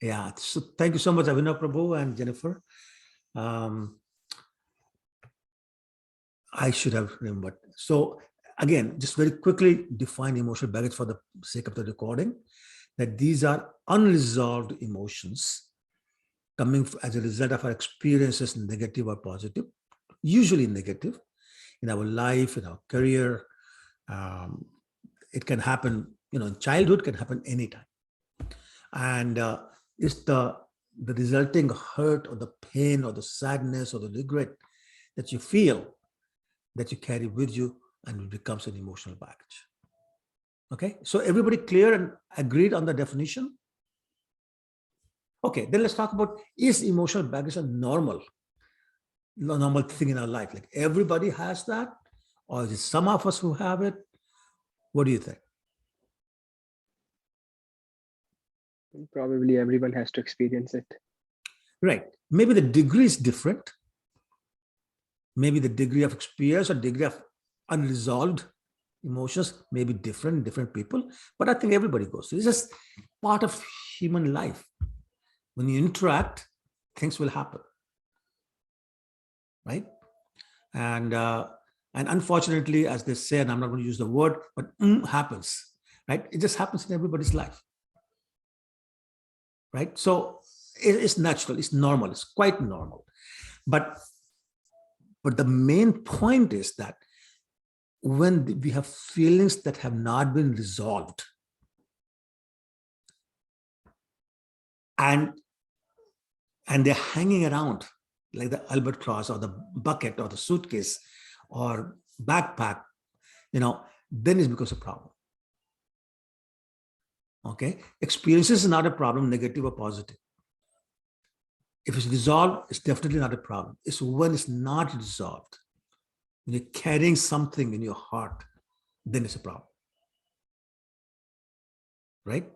Yeah. So thank you so much, Avinav Prabhu and Jennifer. Um, I should have remembered. So again, just very quickly define emotional baggage for the sake of the recording, that these are unresolved emotions coming as a result of our experiences, negative or positive, usually negative, in our life, in our career. Um, it can happen, in childhood, can happen anytime. And it's the resulting hurt or the pain or the sadness or the regret that you feel, that you carry with you, and it becomes an emotional baggage. Okay, so everybody clear and agreed on the definition? Okay, then let's talk about, is emotional baggage a normal thing in our life? Like everybody has that, or is it some of us who have it? What do you think? Probably everyone has to experience it. Right. Maybe the degree is different. Maybe the degree of experience or degree of unresolved emotions may be different in different people, but I think everybody goes through. It's just part of human life. When you interact, things will happen, right? And unfortunately, as they say, and I'm not going to use the word, but happens, right? It just happens in everybody's life, right? So it's natural, it's normal, it's quite normal. But the main point is that when we have feelings that have not been resolved, and they're hanging around like the albatross or the bucket or the suitcase or backpack, then it becomes a problem. Okay, experiences is not a problem, negative or positive. If it's resolved, it's definitely not a problem. It's when it's not resolved, when you're carrying something in your heart, then it's a problem. Right?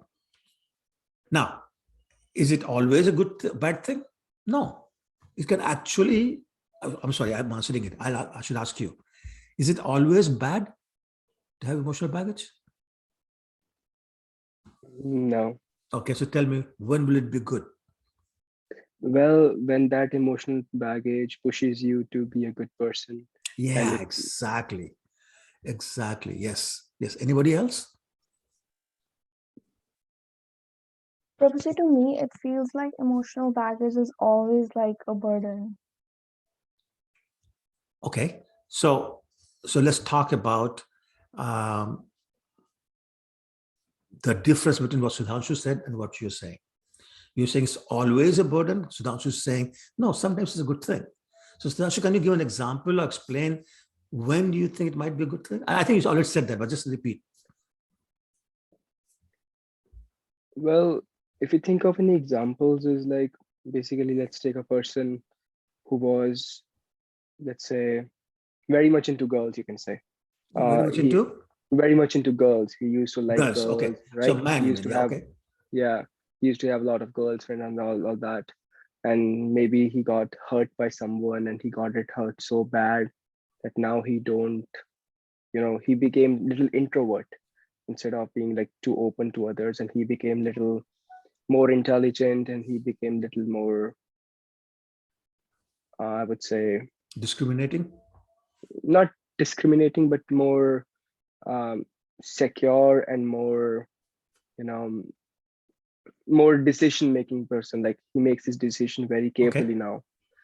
Now, is it always a bad thing? No. It can actually, I'm sorry, I'm answering it. I should ask you, is it always bad to have emotional baggage? No. Okay, so tell me, when will it be good? Well, when that emotional baggage pushes you to be a good person. And Yeah, exactly. Exactly. Yes. Yes. Anybody else? Professor, to me, it feels like emotional baggage is always like a burden. Okay. So let's talk about um, the difference between what Sudhanshu said and what you're saying. You're saying it's always a burden. Sudhanshu is saying, no, sometimes it's a good thing. So Sudhanshu, can you give an example or explain when do you think it might be a good thing? I think you already said that, but just repeat. well, if you think of any examples, is like basically, let's take a person who was, let's say, very much into girls, you can say. Very much He into very much into girls. He used to like girls. Okay. girls, So right? He man, you used mean, to yeah, have, okay. yeah, he used to have a lot of girlfriends and all that. And maybe he got hurt by someone and he got it hurt so bad that now he don't, he became little introvert instead of being like too open to others, and he became little more intelligent, and he became little more, I would say, Discriminating. not discriminating, but more um, secure and more, you know, more decision making person. Like he makes his decision very carefully Okay. now.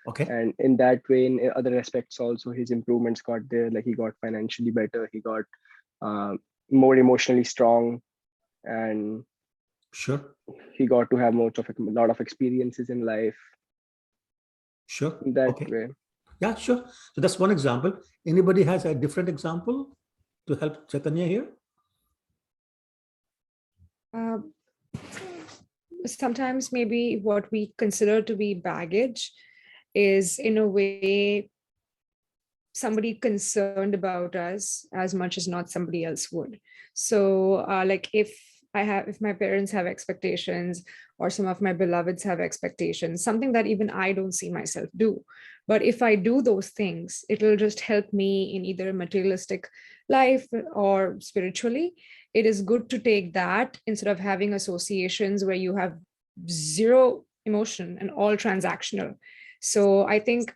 Okay. And in that way, in other aspects also, his improvements got there. Like he got financially better, he got more emotionally strong, and Sure. he got to have a lot of experiences in life Sure. in that Okay. way. Yeah, sure. So that's one example. Anybody has a different example to help Chaitanya here? Uh, Sometimes maybe what we consider to be baggage is in a way somebody concerned about us as much as not somebody else would. So like if my parents have expectations, or some of my beloveds have expectations, something that even I don't see myself do, but if I do those things, it'll just help me in either materialistic life or spiritually. It is good to take that instead of having associations where you have zero emotion and all transactional. So I think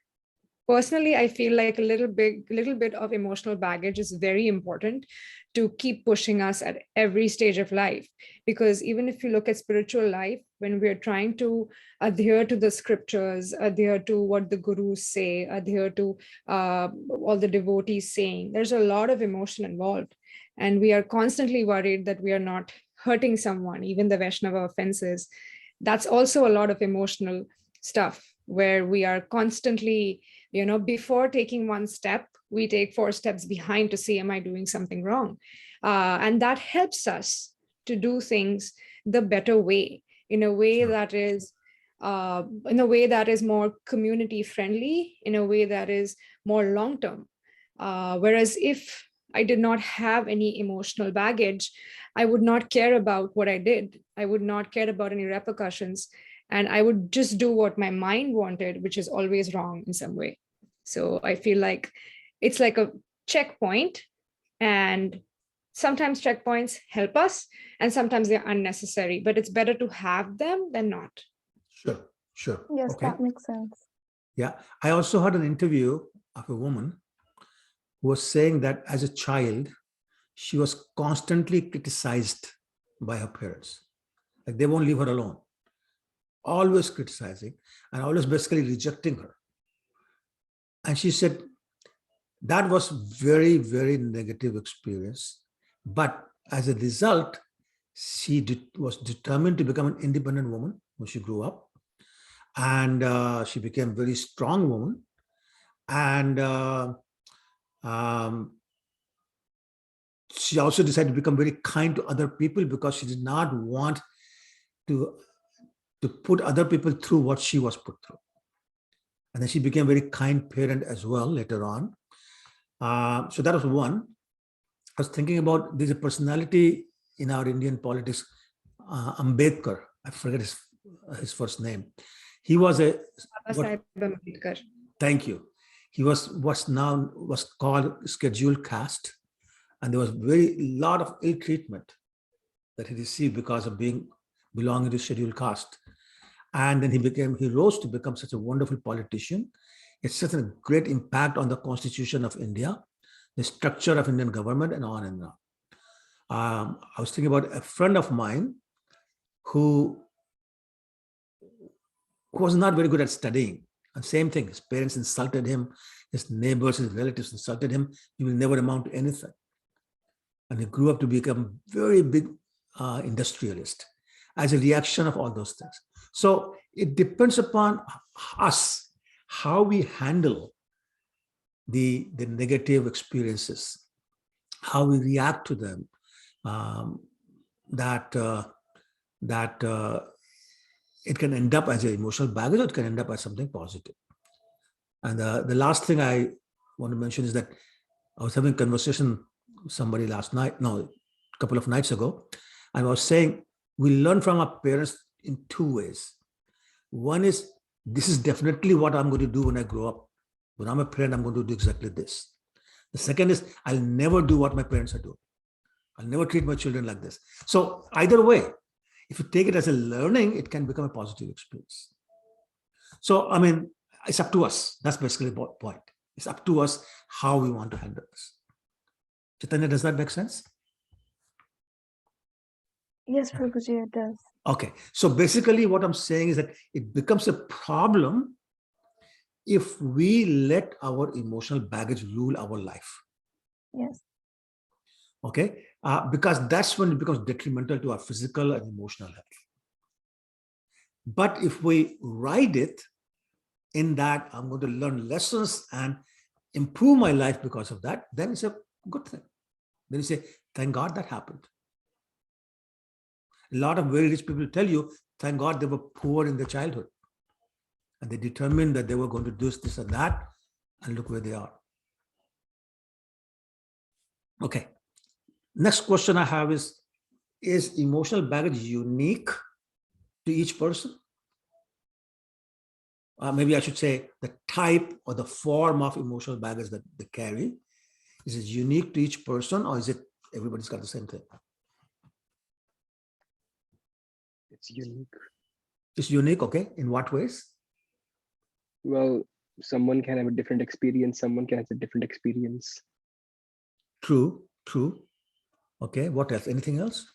personally, I feel like a little bit of emotional baggage is very important to keep pushing us at every stage of life. Because even if you look at spiritual life, when we're trying to adhere to the scriptures, adhere to what the gurus say, adhere to all the devotees saying, there's a lot of emotion involved. And we are constantly worried that we are not hurting someone, even the Vaishnava offenses. That's also a lot of emotional stuff where we are constantly, before taking one step, we take 4 steps behind to see, am I doing something wrong? And that helps us to do things the better way, in a way that is more community friendly, in a way that is more long term. Whereas if I did not have any emotional baggage, I would not care about what I did. I would not care about any repercussions. And I would just do what my mind wanted, which is always wrong in some way. So I feel like it's like a checkpoint, and sometimes checkpoints help us and sometimes they're unnecessary, but it's better to have them than not. Sure, sure. Yes, Okay. that makes sense. Yeah. I also heard an interview of a woman who was saying that as a child, she was constantly criticized by her parents. Like they won't leave her alone, always criticizing and always basically rejecting her. And she said that was very, very negative experience. But as a result, she was determined to become an independent woman when she grew up. And she became a very strong woman. And um, she also decided to become very kind to other people because she did not want to put other people through what she was put through. And then she became a very kind parent as well later on. So that was one. I was thinking about there's a personality in our Indian politics, Ambedkar. I forget his first name. He was a Baba Ambedkar. Thank you. He was called scheduled caste, and there was very lot of ill treatment that he received because of belonging to scheduled caste. And then he rose to become such a wonderful politician. It's such a great impact on the Constitution of India, the structure of Indian government, and on and on. I was thinking about a friend of mine who was not very good at studying. And same thing, his parents insulted him, his neighbors, his relatives insulted him. He will never amount to anything. And he grew up to become very big industrialist as a reaction of all those things. So it depends upon us, how we handle the negative experiences, how we react to them, that it can end up as an emotional baggage, or it can end up as something positive. And the last thing I want to mention is that I was having a conversation with somebody a couple of nights ago, and I was saying we learn from our parents in 2 ways. One is, this is definitely what I'm going to do when I grow up. When I'm a parent, I'm going to do exactly this. The second is, I'll never do what my parents are doing. I'll never treat my children like this. So either way, if you take it as a learning, it can become a positive experience. So, I mean, it's up to us. That's basically the point. It's up to us how we want to handle this. Chaitanya, does that make sense? Yes, Prabhuji, it does. Okay. So basically what I'm saying is that it becomes a problem if we let our emotional baggage rule our life. Yes. Okay. Because that's when it becomes detrimental to our physical and emotional health. But if we ride it in that I'm going to learn lessons and improve my life because of that, then it's a good thing. Then you say, thank God that happened. A lot of very rich people tell you, thank God they were poor in their childhood. And they determined that they were going to do this and that, and look where they are. Okay. Next question I have is emotional baggage unique to each person? Maybe I should say the type or the form of emotional baggage that they carry. Is it unique to each person, or is it everybody's got the same thing? It's unique. It's unique, okay? In what ways? Well, someone can have a different experience, someone can have a different experience. True, true. Okay, what else? Anything else?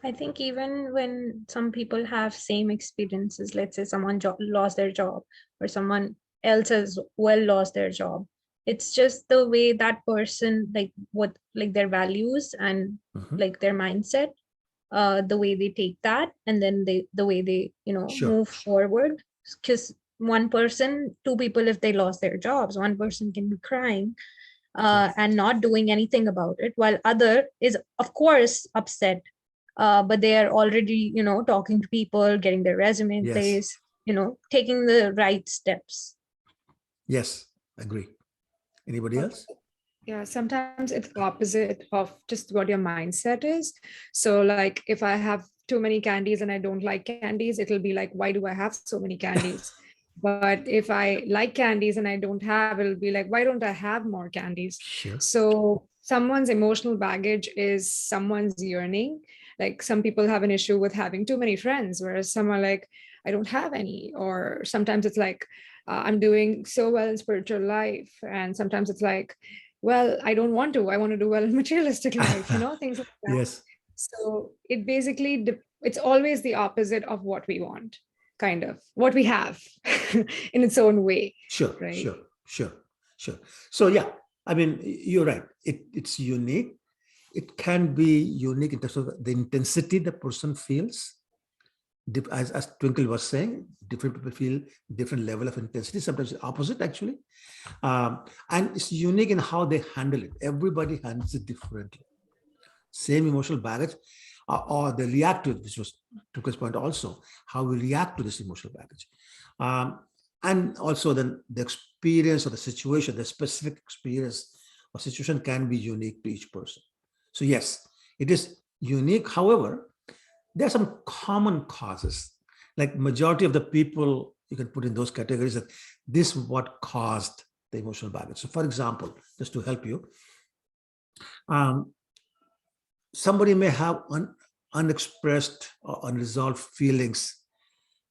I think even when some people have same experiences, let's say someone lost their job or someone else has well lost their job, it's just the way that person, like what, like their values and Mhm. like their mindset, the way they take that, and then the way they, Sure. move forward. Because one person, two people, if they lost their jobs, one person can be crying and not doing anything about it, while other is of course upset, but they are already, talking to people, getting their resume in Yes. place, taking the right steps. Yes, agree. Anybody else? Yeah, sometimes it's the opposite of just what your mindset is. So, like, if I have too many candies and I don't like candies, it'll be like, why do I have so many candies? But if I like candies and I don't have, it'll be like, why don't I have more candies? Sure. So, someone's emotional baggage is someone's yearning. Like, some people have an issue with having too many friends, whereas some are like, I don't have any. Or sometimes it's like, I'm doing so well in spiritual life. And sometimes it's like, well, I don't want to. I want to do well in materialistic life, things like that. Yes. So it basically, it's always the opposite of what we want, kind of what we have in its own way. Sure, Right. sure. So yeah, I mean, you're right. It's unique. It can be unique in terms of the intensity the person feels. As Twinkle was saying, different people feel different level of intensity, sometimes the opposite actually. And it's unique in how they handle it. Everybody handles it differently. Same emotional baggage, or they react to it, which was Twinkle's point also, how we react to this emotional baggage. And also then the experience of the situation, the specific experience or situation can be unique to each person. So yes, it is unique. However, there are some common causes, like majority of the people you can put in those categories that this is what caused the emotional baggage. So for example, just to help you, somebody may have unexpressed or unresolved feelings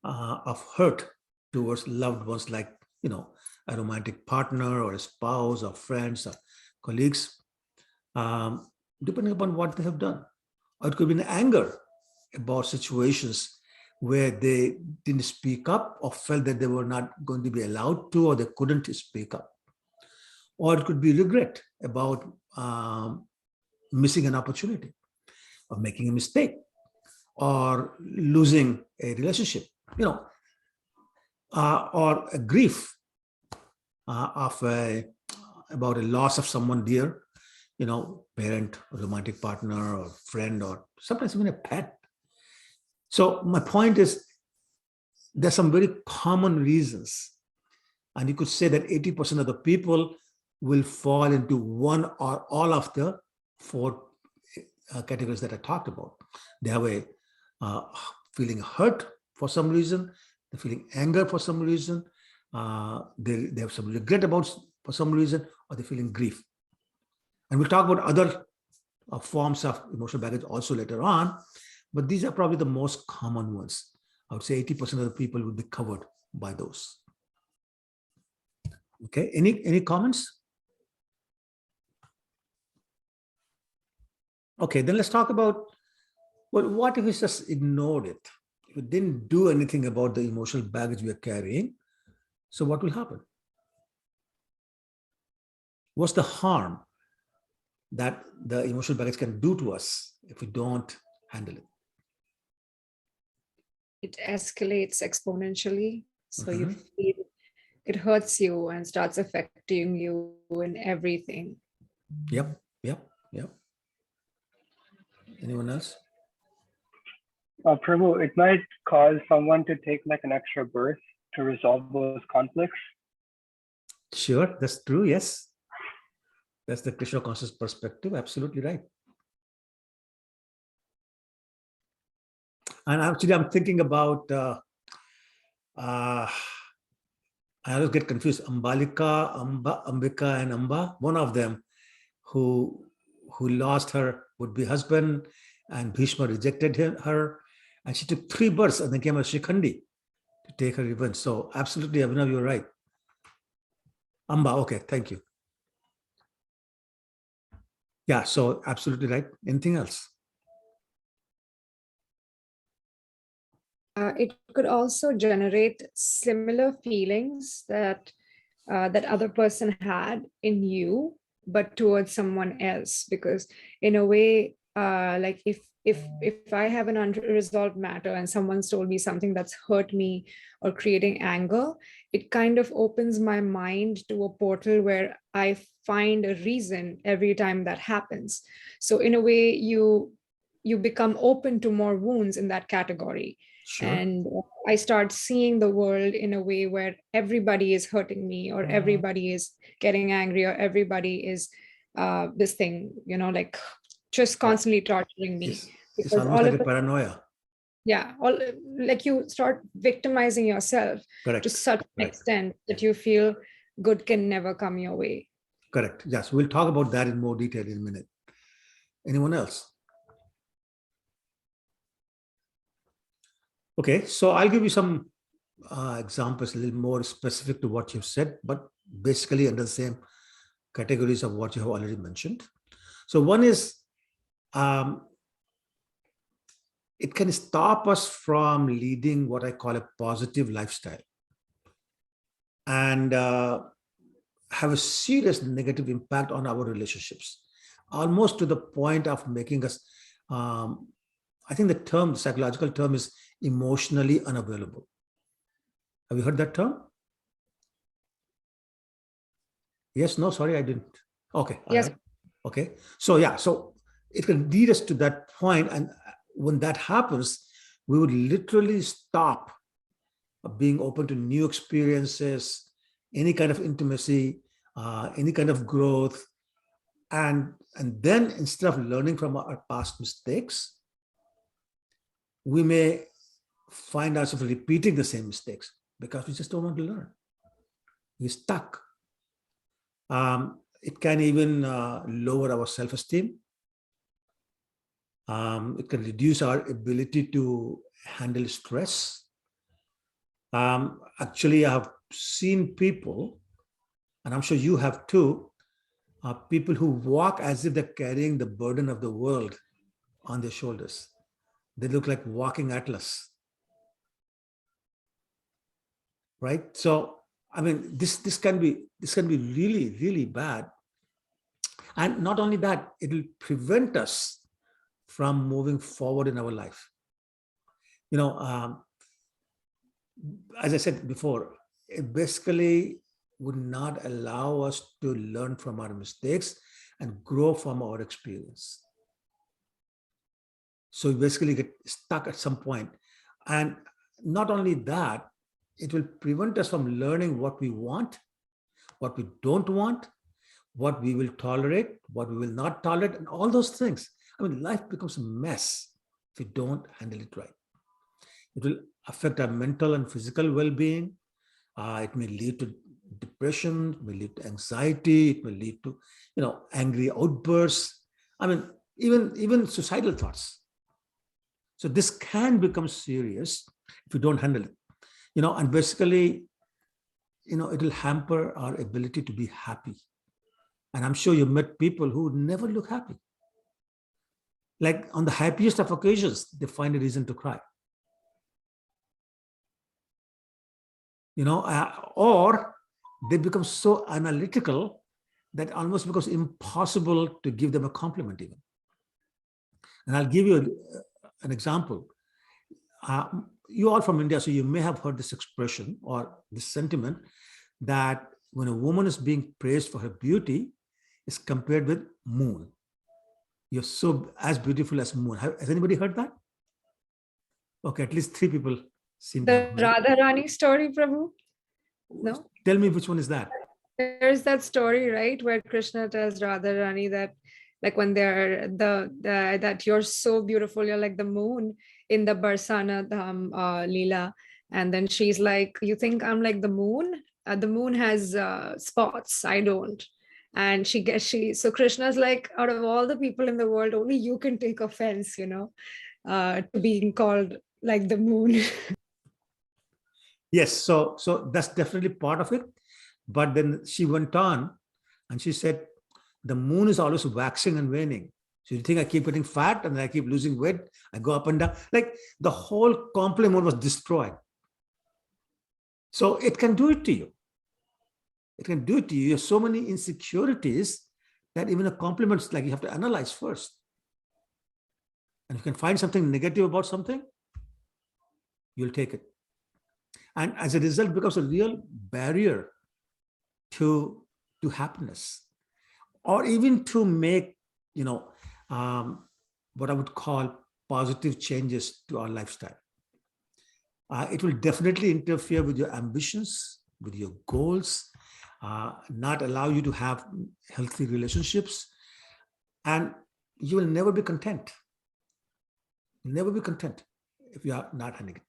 of hurt towards loved ones, like, a romantic partner or a spouse or friends or colleagues, depending upon what they have done. Or it could be an anger about situations where they didn't speak up or felt that they were not going to be allowed to, or they couldn't speak up. Or it could be regret about missing an opportunity or making a mistake or losing a relationship, or a grief about a loss of someone dear, parent, or romantic partner, or friend, or sometimes even a pet. So my point is, there's some very common reasons, and you could say that 80% of the people will fall into one or all of the four categories that I talked about. They have a feeling hurt for some reason, they're feeling anger for some reason, they have some regret about for some reason, or they're feeling grief. And we'll talk about other forms of emotional baggage also later on, but these are probably the most common ones. I would say 80% of the people will be covered by those. Okay, any comments? Okay, then let's talk about, well, what if we just ignored it? If we didn't do anything about the emotional baggage we are carrying, so what will happen? What's the harm that the emotional baggage can do to us if we don't handle it? It escalates exponentially. So you Mhm. feel it hurts you and starts affecting you in everything. Yep. Anyone else? Prabhu, it might cause someone to take like an extra birth to resolve those conflicts. Sure, that's true. Yes, that's the Krishna conscious perspective. Absolutely right. And actually, I'm thinking about, I always get confused. Ambika, and Amba. One of them who lost her would-be husband, and Bhishma rejected her, And she took 3 births and then came as Shikhandi to take her revenge. So absolutely, Abhinav, you're right. Amba, okay, thank you. Yeah, so absolutely right. Anything else? It could also generate similar feelings that that other person had in you, but towards someone else. Because in a way, like if I have an unresolved matter and someone's told me something that's hurt me or creating anger, it kind of opens my mind to a portal where I find a reason every time that happens. So in a way, you become open to more wounds in that category. Sure. And I start seeing the world in a way where everybody is hurting me, or everybody is getting angry, or everybody is this thing, like just constantly torturing me. It's Because almost all like of a it, paranoia. yeah, all like you start victimizing yourself to Correct. such an Correct. extent that you feel good can never come your way. Correct. Yes, we'll talk about that in more detail in a minute. Anyone else? Okay, so I'll give you some examples a little more specific to what you've said, but basically under the same categories of what you have already mentioned. So one is it can stop us from leading what I call a positive lifestyle and have a serious negative impact on our relationships, almost to the point of making us, I think the psychological term is emotionally unavailable. Have you heard that term? Yes, no, sorry, I didn't. Okay, all Yes. right. Okay, so yeah, so it can lead us to that point, and when that happens, we would literally stop being open to new experiences, any kind of intimacy, any kind of growth, and then instead of learning from our past mistakes, we may find ourselves repeating the same mistakes because we just don't want to learn. We're stuck. It can even lower our self-esteem. It can reduce our ability to handle stress. Actually, I have seen people, and I'm sure you have too, people who walk as if they're carrying the burden of the world on their shoulders. They look like walking Atlas, right? So, I mean, this can be really, really bad. And not only that, it will prevent us from moving forward in our life. As I said before, it basically would not allow us to learn from our mistakes and grow from our experience. So we basically get stuck at some point. And not only that, it will prevent us from learning what we want, what we don't want, what we will tolerate, what we will not tolerate, and all those things. I mean, life becomes a mess if we don't handle it right. It will affect our mental and physical well-being. It may lead to depression, it may lead to anxiety, it may lead to, angry outbursts. I mean, even suicidal thoughts. So this can become serious if we don't handle it. And basically, it will hamper our ability to be happy. And I'm sure you've met people who never look happy. Like on the happiest of occasions, they find a reason to cry. Or they become so analytical that almost becomes impossible to give them a compliment even. And I'll give you an example. You all from India, so you may have heard this expression or this sentiment that when a woman is being praised for her beauty, is compared with moon. You're so as beautiful as moon. Has anybody heard that? Okay, at least 3 people seem to have The heard it. Radharani story, Prabhu? No? Tell me which one is that? There's that story, right, where Krishna tells Radharani that, like, when they're that you're so beautiful, you're like the moon in the Barsana Dham Leela. And then she's like, you think I'm like the moon? The moon has spots, I don't. And so Krishna's like, out of all the people in the world, only you can take offense, to being called like the moon. Yes, so that's definitely part of it. But then she went on and she said, the moon is always waxing and waning. So you think I keep getting fat and I keep losing weight, I go up and down. Like the whole compliment was destroyed. So it can do it to you. It can do it to you. You have so many insecurities that even a compliment, like you have to analyze first. And if you can find something negative about something, you'll take it. And as a result, becomes a real barrier to happiness, or even to make, what I would call positive changes to our lifestyle. It will definitely interfere with your ambitions, with your goals, not allow you to have healthy relationships, and you will never be content. You'll never be content if you are not having it.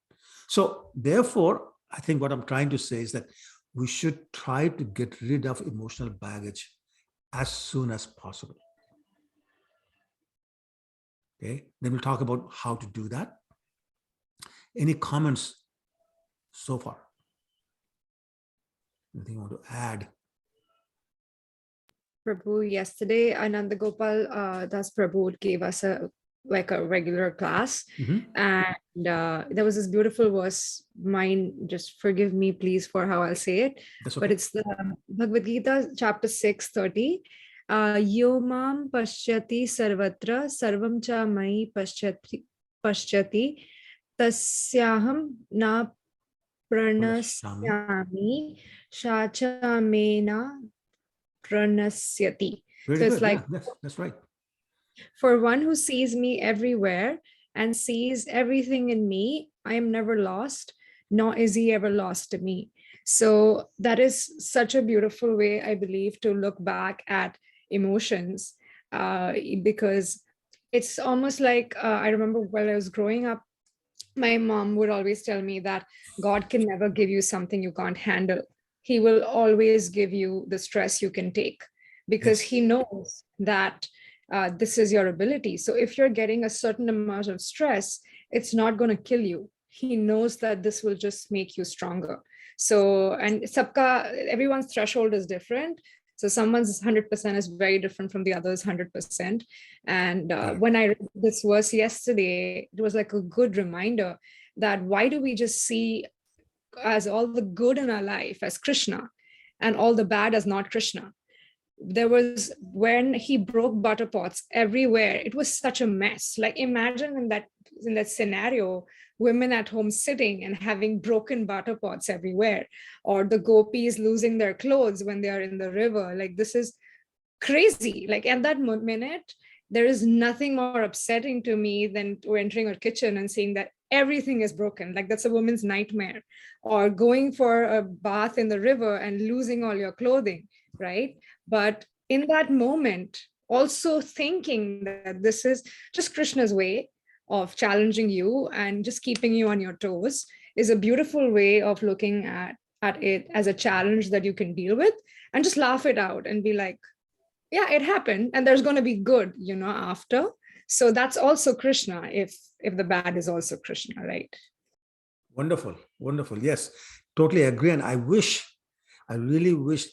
So therefore, I think what I'm trying to say is that we should try to get rid of emotional baggage as soon as possible. Okay, then we'll talk about how to do that. Any comments so far? Anything you want to add? Prabhu, yesterday Ananda Gopal Das Prabhu gave us a regular class, and there was this beautiful verse. Mine, just forgive me please for how I'll say it. That's okay. But it's the Bhagavad Gita chapter 6:30. Yo mam pashyati sarvatra sarvam cha mai pashyati tasyaham na pranasyami shacha mena pranasyati. Very So it's good. like, Yeah, that's right. for one who sees me everywhere and sees everything in me, I am never lost, nor is he ever lost to me. So that is such a beautiful way, I believe, to look back at emotions, because it's almost like, I remember while I was growing up, my mom would always tell me that God can never give you something you can't handle. He will always give you the stress you can take, because Yes. he knows that this is your ability. So if you're getting a certain amount of stress, it's not going to kill you. He knows that this will just make you stronger. So, and everyone's threshold is different. So someone's 100% is very different from the other's 100%. And when I read this verse yesterday, it was like a good reminder that why do we just see as all the good in our life as Krishna and all the bad as not Krishna? There was, when he broke butter pots everywhere, it was such a mess. Like imagine in that scenario, women at home sitting and having broken butter pots everywhere, or the gopis losing their clothes when they are in the river. Like this is crazy. Like at that minute, there is nothing more upsetting to me than entering a kitchen and seeing that everything is broken. Like that's a woman's nightmare. Or going for a bath in the river and losing all your clothing, right? But in that moment, also thinking that this is just Krishna's way of challenging you and just keeping you on your toes is a beautiful way of looking at it as a challenge that you can deal with, and just laugh it out and be like, yeah, it happened, and there's going to be good, after. So that's also Krishna, if the bad is also Krishna, right? Wonderful, wonderful. Yes, totally agree. And I really wish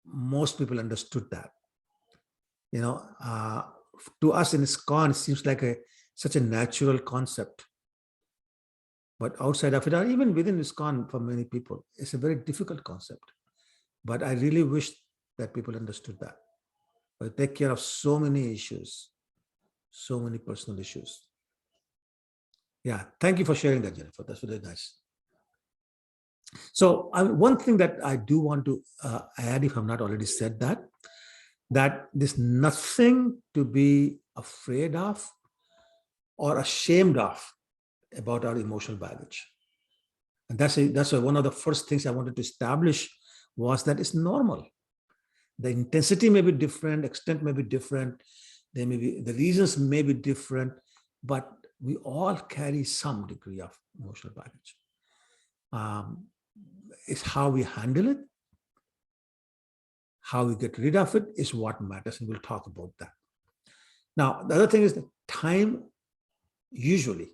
most people understood that. To us in ISKCON, it seems like such a natural concept. But outside of it, or even within ISKCON, for many people, it's a very difficult concept. But I really wish that people understood that. But take care of so many issues, so many personal issues. Yeah, thank you for sharing that, Jennifer. That's really nice. So one thing that I do want to add, if I'm not already said that there's nothing to be afraid of or ashamed of about our emotional baggage. And that's one of the first things I wanted to establish was that it's normal. The intensity may be different, extent may be different, the reasons may be different, but we all carry some degree of emotional baggage. It's how we handle it, how we get rid of it is what matters, and we'll talk about that. Now, the other thing is that time usually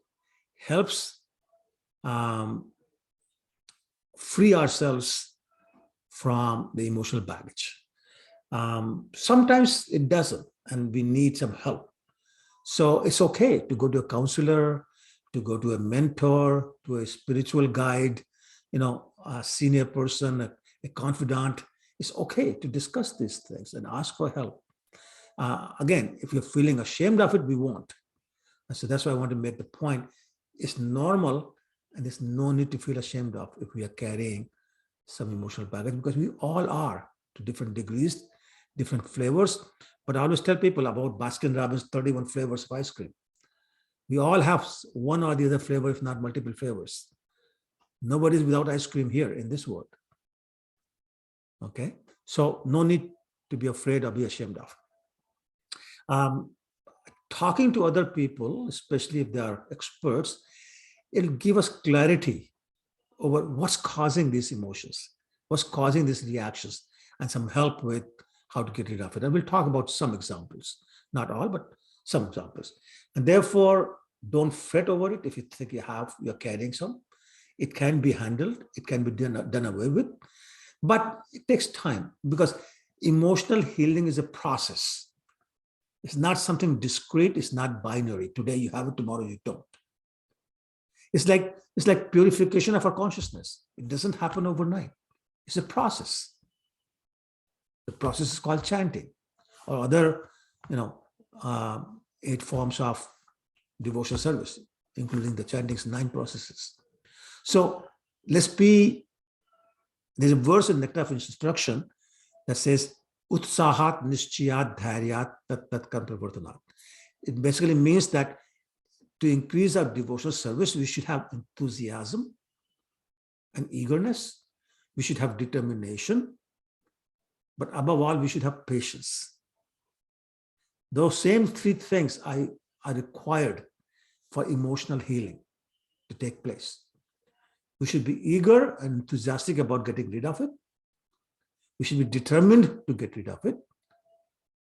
helps free ourselves from the emotional baggage. Sometimes it doesn't, and we need some help. So it's okay to go to a counselor, to go to a mentor, to a spiritual guide, a senior person, a confidant. It's okay to discuss these things and ask for help. Again, if you're feeling ashamed of it, we won't. And so that's why I want to make the point. It's normal, and there's no need to feel ashamed of if we are carrying some emotional baggage, because we all are to different degrees, different flavors. But I always tell people about Baskin-Robbins 31 flavors of ice cream. We all have one or the other flavor, if not multiple flavors. Nobody's without ice cream here in this world. Okay, so no need to be afraid or be ashamed of. Talking to other people, especially if they are experts, it'll give us clarity over what's causing these emotions, what's causing these reactions, and some help with how to get rid of it. And we'll talk about some examples, not all, but some examples. And therefore, don't fret over it if you think you're carrying some. It can be handled, it can be done away with, but it takes time, because emotional healing is a process. It's not something discrete, it's not binary. Today you have it, tomorrow you don't. It's like purification of our consciousness. It doesn't happen overnight. It's a process. The process is called chanting, or other, 8 forms of devotional service, including the chanting's 9 processes. So there's a verse in Nectar of Instruction that says, Utsahat nischayat dhairyat tat kam pravartanat. It basically means that to increase our devotional service, we should have enthusiasm and eagerness. We should have determination. But above all, we should have patience. Those same 3 things are required for emotional healing to take place. We should be eager and enthusiastic about getting rid of it. We should be determined to get rid of it.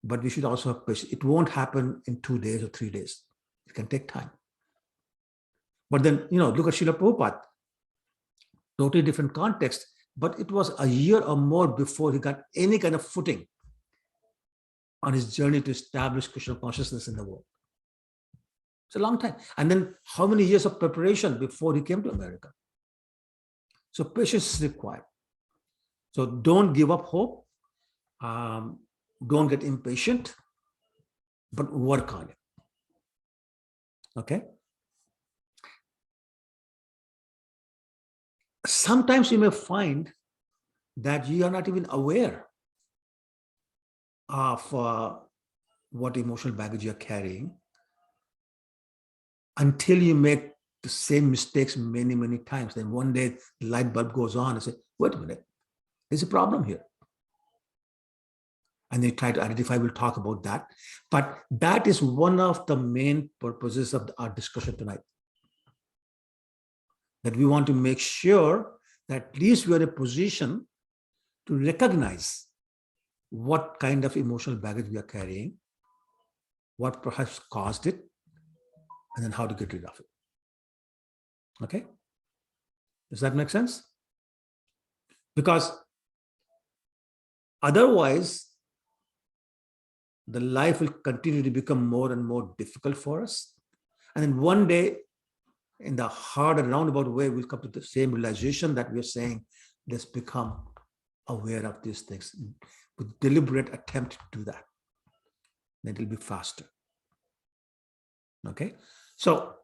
But we should also have patience. It won't happen in 2 days or 3 days. It can take time. But then, look at Srila Prabhupada. Totally different context, but it was a year or more before he got any kind of footing on his journey to establish Krishna consciousness in the world. It's a long time. And then how many years of preparation before he came to America? So patience is required. So don't give up hope. Don't get impatient, but work on it. Okay? Sometimes you may find that you are not even aware of what emotional baggage you're carrying until you make the same mistakes many, many times. Then one day the light bulb goes on and say, wait a minute, there's a problem here. And they try to identify, we'll talk about that. But that is one of the main purposes of our discussion tonight. That we want to make sure that at least we are in a position to recognize what kind of emotional baggage we are carrying, what perhaps caused it, and then how to get rid of it. Okay? Does that make sense? Because otherwise, the life will continue to become more and more difficult for us. And then one day, in the hard and roundabout way, we'll come to the same realization that we're saying, let's become aware of these things with deliberate attempt to do that. Then it'll be faster. Okay? So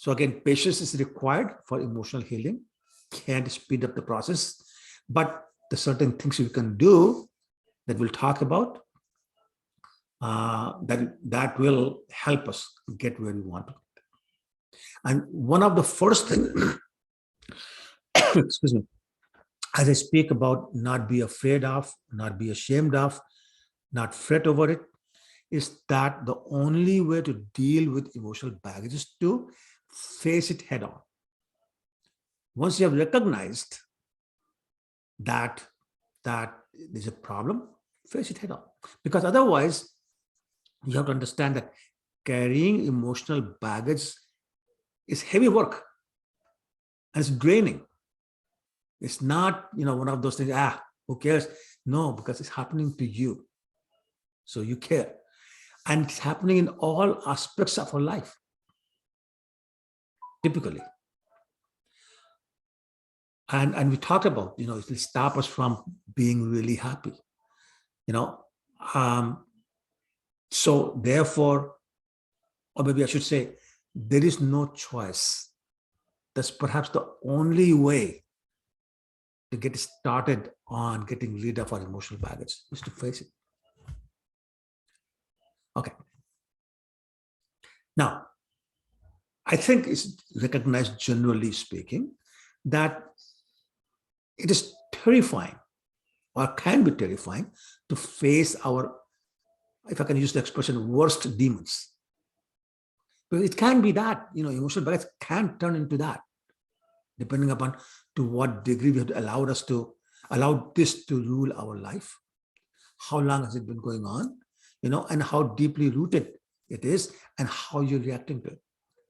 again, patience is required for emotional healing. Can't speed up the process, but the certain things we can do that we'll talk about that will help us get where we want to. And one of the first things, excuse me, as I speak about not be afraid of, not be ashamed of, not fret over it, is that the only way to deal with emotional baggage is to face it head on. Once you have recognized that there's a problem, face it head on. Because otherwise, you have to understand that carrying emotional baggage is heavy work. And it's draining. It's not, one of those things, who cares? No, because it's happening to you. So you care. And it's happening in all aspects of our life, typically. And we talked about, it will stop us from being really happy. So therefore, or maybe I should say, there is no choice. That's perhaps the only way to get started on getting rid of our emotional baggage, is to face it. Okay. Now, I think it's recognized, generally speaking, that it is terrifying, or can be terrifying, to face our, if I can use the expression, worst demons. But it can be that, emotional baggage can turn into that, depending upon to what degree we have allowed this to rule our life. How long has it been going on, and how deeply rooted it is, and how you're reacting to it.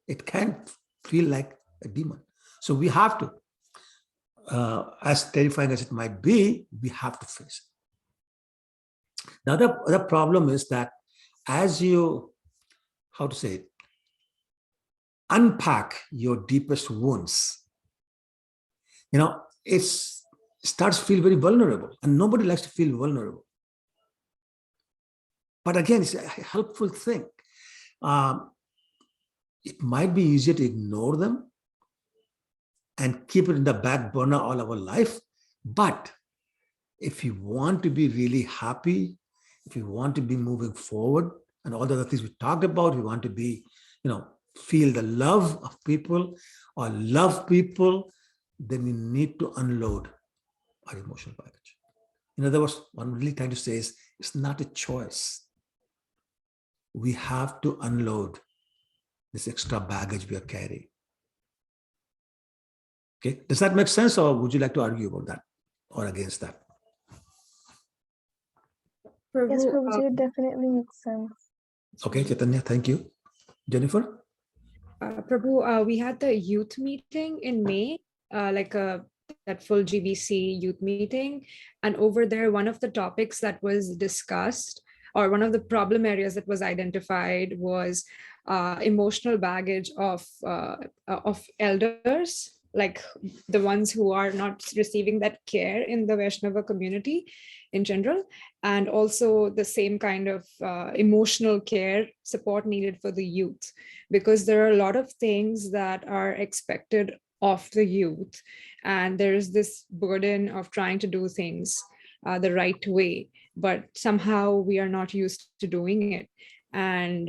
It can feel like a demon. So we have to, as terrifying as it might be, we have to face it. The other problem is that as you, how to say it, unpack your deepest wounds, it starts to feel very vulnerable, and nobody likes to feel vulnerable. But again, it's a helpful thing. It might be easier to ignore them and keep it in the back burner all our life. But if you want to be really happy, if you want to be moving forward, and all the other things we talked about, we want to be, feel the love of people or love people, then we need to unload our emotional baggage. In other words, what I'm really trying to say is, it's not a choice. We have to unload this extra baggage we are carrying. Okay, does that make sense, or would you like to argue about that or against that? Yes, Prabhu, Prabhuji, it definitely makes sense. Okay, Chaitanya, thank you. Jennifer? Prabhu, we had the youth meeting in May, that full GBC youth meeting. And over there, one of the topics that was discussed, or one of the problem areas that was identified, was emotional baggage of elders, like the ones who are not receiving that care in the Vaishnava community in general, and also the same kind of emotional care support needed for the youth, because there are a lot of things that are expected of the youth, and there's this burden of trying to do things the right way, but somehow we are not used to doing it. And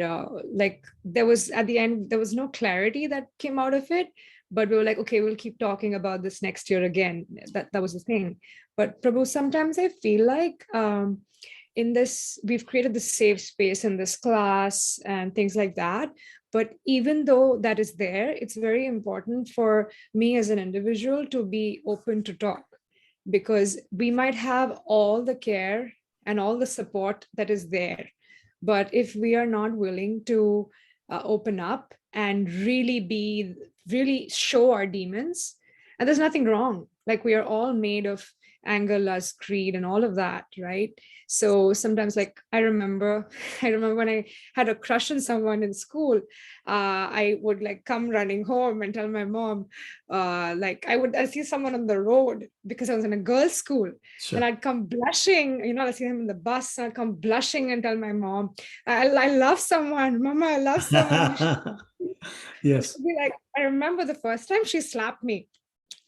there was, at the end, there was no clarity that came out of it, but we were like, okay, we'll keep talking about this next year again. That was the thing. But Prabhu, sometimes I feel like in this, we've created this safe space in this class and things like that. But even though that is there, it's very important for me as an individual to be open to talk, because we might have all the care and all the support that is there. But if we are not willing to open up and really show our demons, and there's nothing wrong, like we are all made of anger, lust, greed, and all of that, right? So sometimes, like I remember when I had a crush on someone in school, I would like come running home and tell my mom, I see someone on the road, because I was in a girls' school, Sure. and I'd come blushing, I see him in the bus, and I'd come blushing and tell my mom, I love someone, Mama, I love someone. Yes. She'd be like, I remember the first time she slapped me.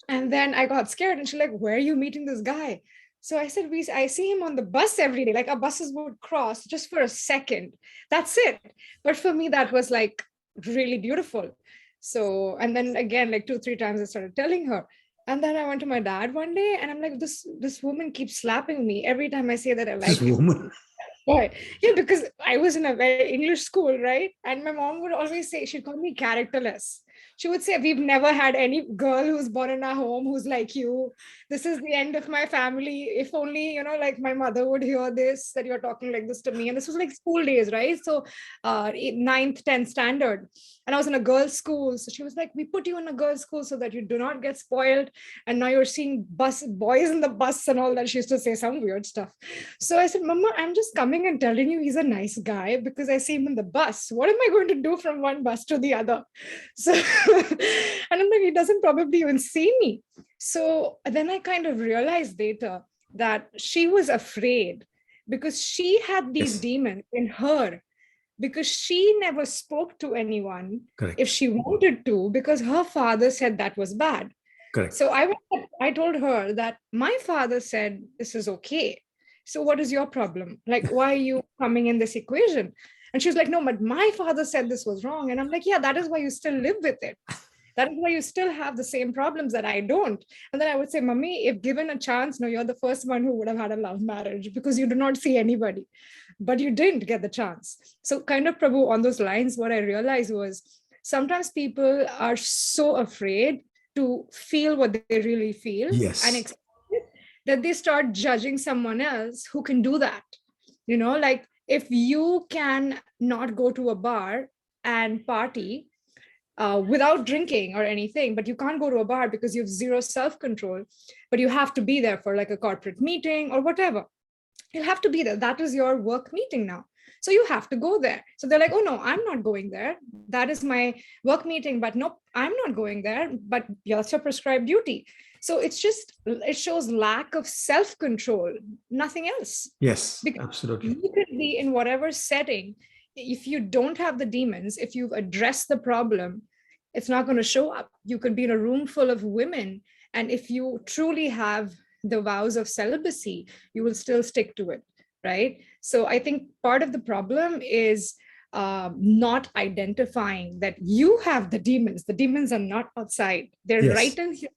And then I got scared, and she's like, where are you meeting this guy? So I said, I see him on the bus every day. Like our buses would cross just for a second. That's it. But for me, that was like really beautiful. So, and then again, like 2-3 times I started telling her. And then I went to my dad one day, and I'm like, this woman keeps slapping me every time I say that I like This him. woman. Right. Yeah, because I was in a very English school, right? And my mom would always say, she'd call me characterless. She would say, we've never had any girl who's born in our home who's like you. This is the end of my family. If only, like my mother would hear this, that you're talking like this to me. And this was like school days, right? So 9th, 10th standard. And I was in a girls' school. So she was like, we put you in a girls' school so that you do not get spoiled. And now you're seeing boys in the bus and all that. She used to say some weird stuff. So I said, Mama, I'm just coming and telling you he's a nice guy because I see him in the bus. What am I going to do from one bus to the other? So, and I'm like, he doesn't probably even see me. So then I kind of realized later that she was afraid because she had these Yes. demons in her, because she never spoke to anyone Correct. if she wanted to, because her father said that was bad. Correct. So I told her that my father said this is okay. So what is your problem? Like, why are you coming in this equation? And she's like, no, but my father said this was wrong. And I'm like, yeah, that is why you still live with it. That is why you still have the same problems that I don't. And then I would say, Mummy, if given a chance, no, you're the first one who would have had a love marriage because you do not see anybody, but you didn't get the chance. So kind of, Prabhu, on those lines, what I realized was sometimes people are so afraid to feel what they really feel Yes. and express it, that they start judging someone else who can do that. Like if you can not go to a bar and party without drinking or anything, but you can't go to a bar because you have zero self-control, but you have to be there for like a corporate meeting or whatever. You'll have to be there. That is your work meeting now. So you have to go there. So they're like, oh no, I'm not going there. That is my work meeting, but nope, I'm not going there, but that's your prescribed duty. So it shows lack of self-control, nothing else. Yes, Because absolutely. you could be in whatever setting. If you don't have the demons, if you've addressed the problem, it's not going to show up. You could be in a room full of women. And if you truly have the vows of celibacy, you will still stick to it, right? So I think part of the problem is not identifying that you have the demons. The demons are not outside. They're Yes. right in here.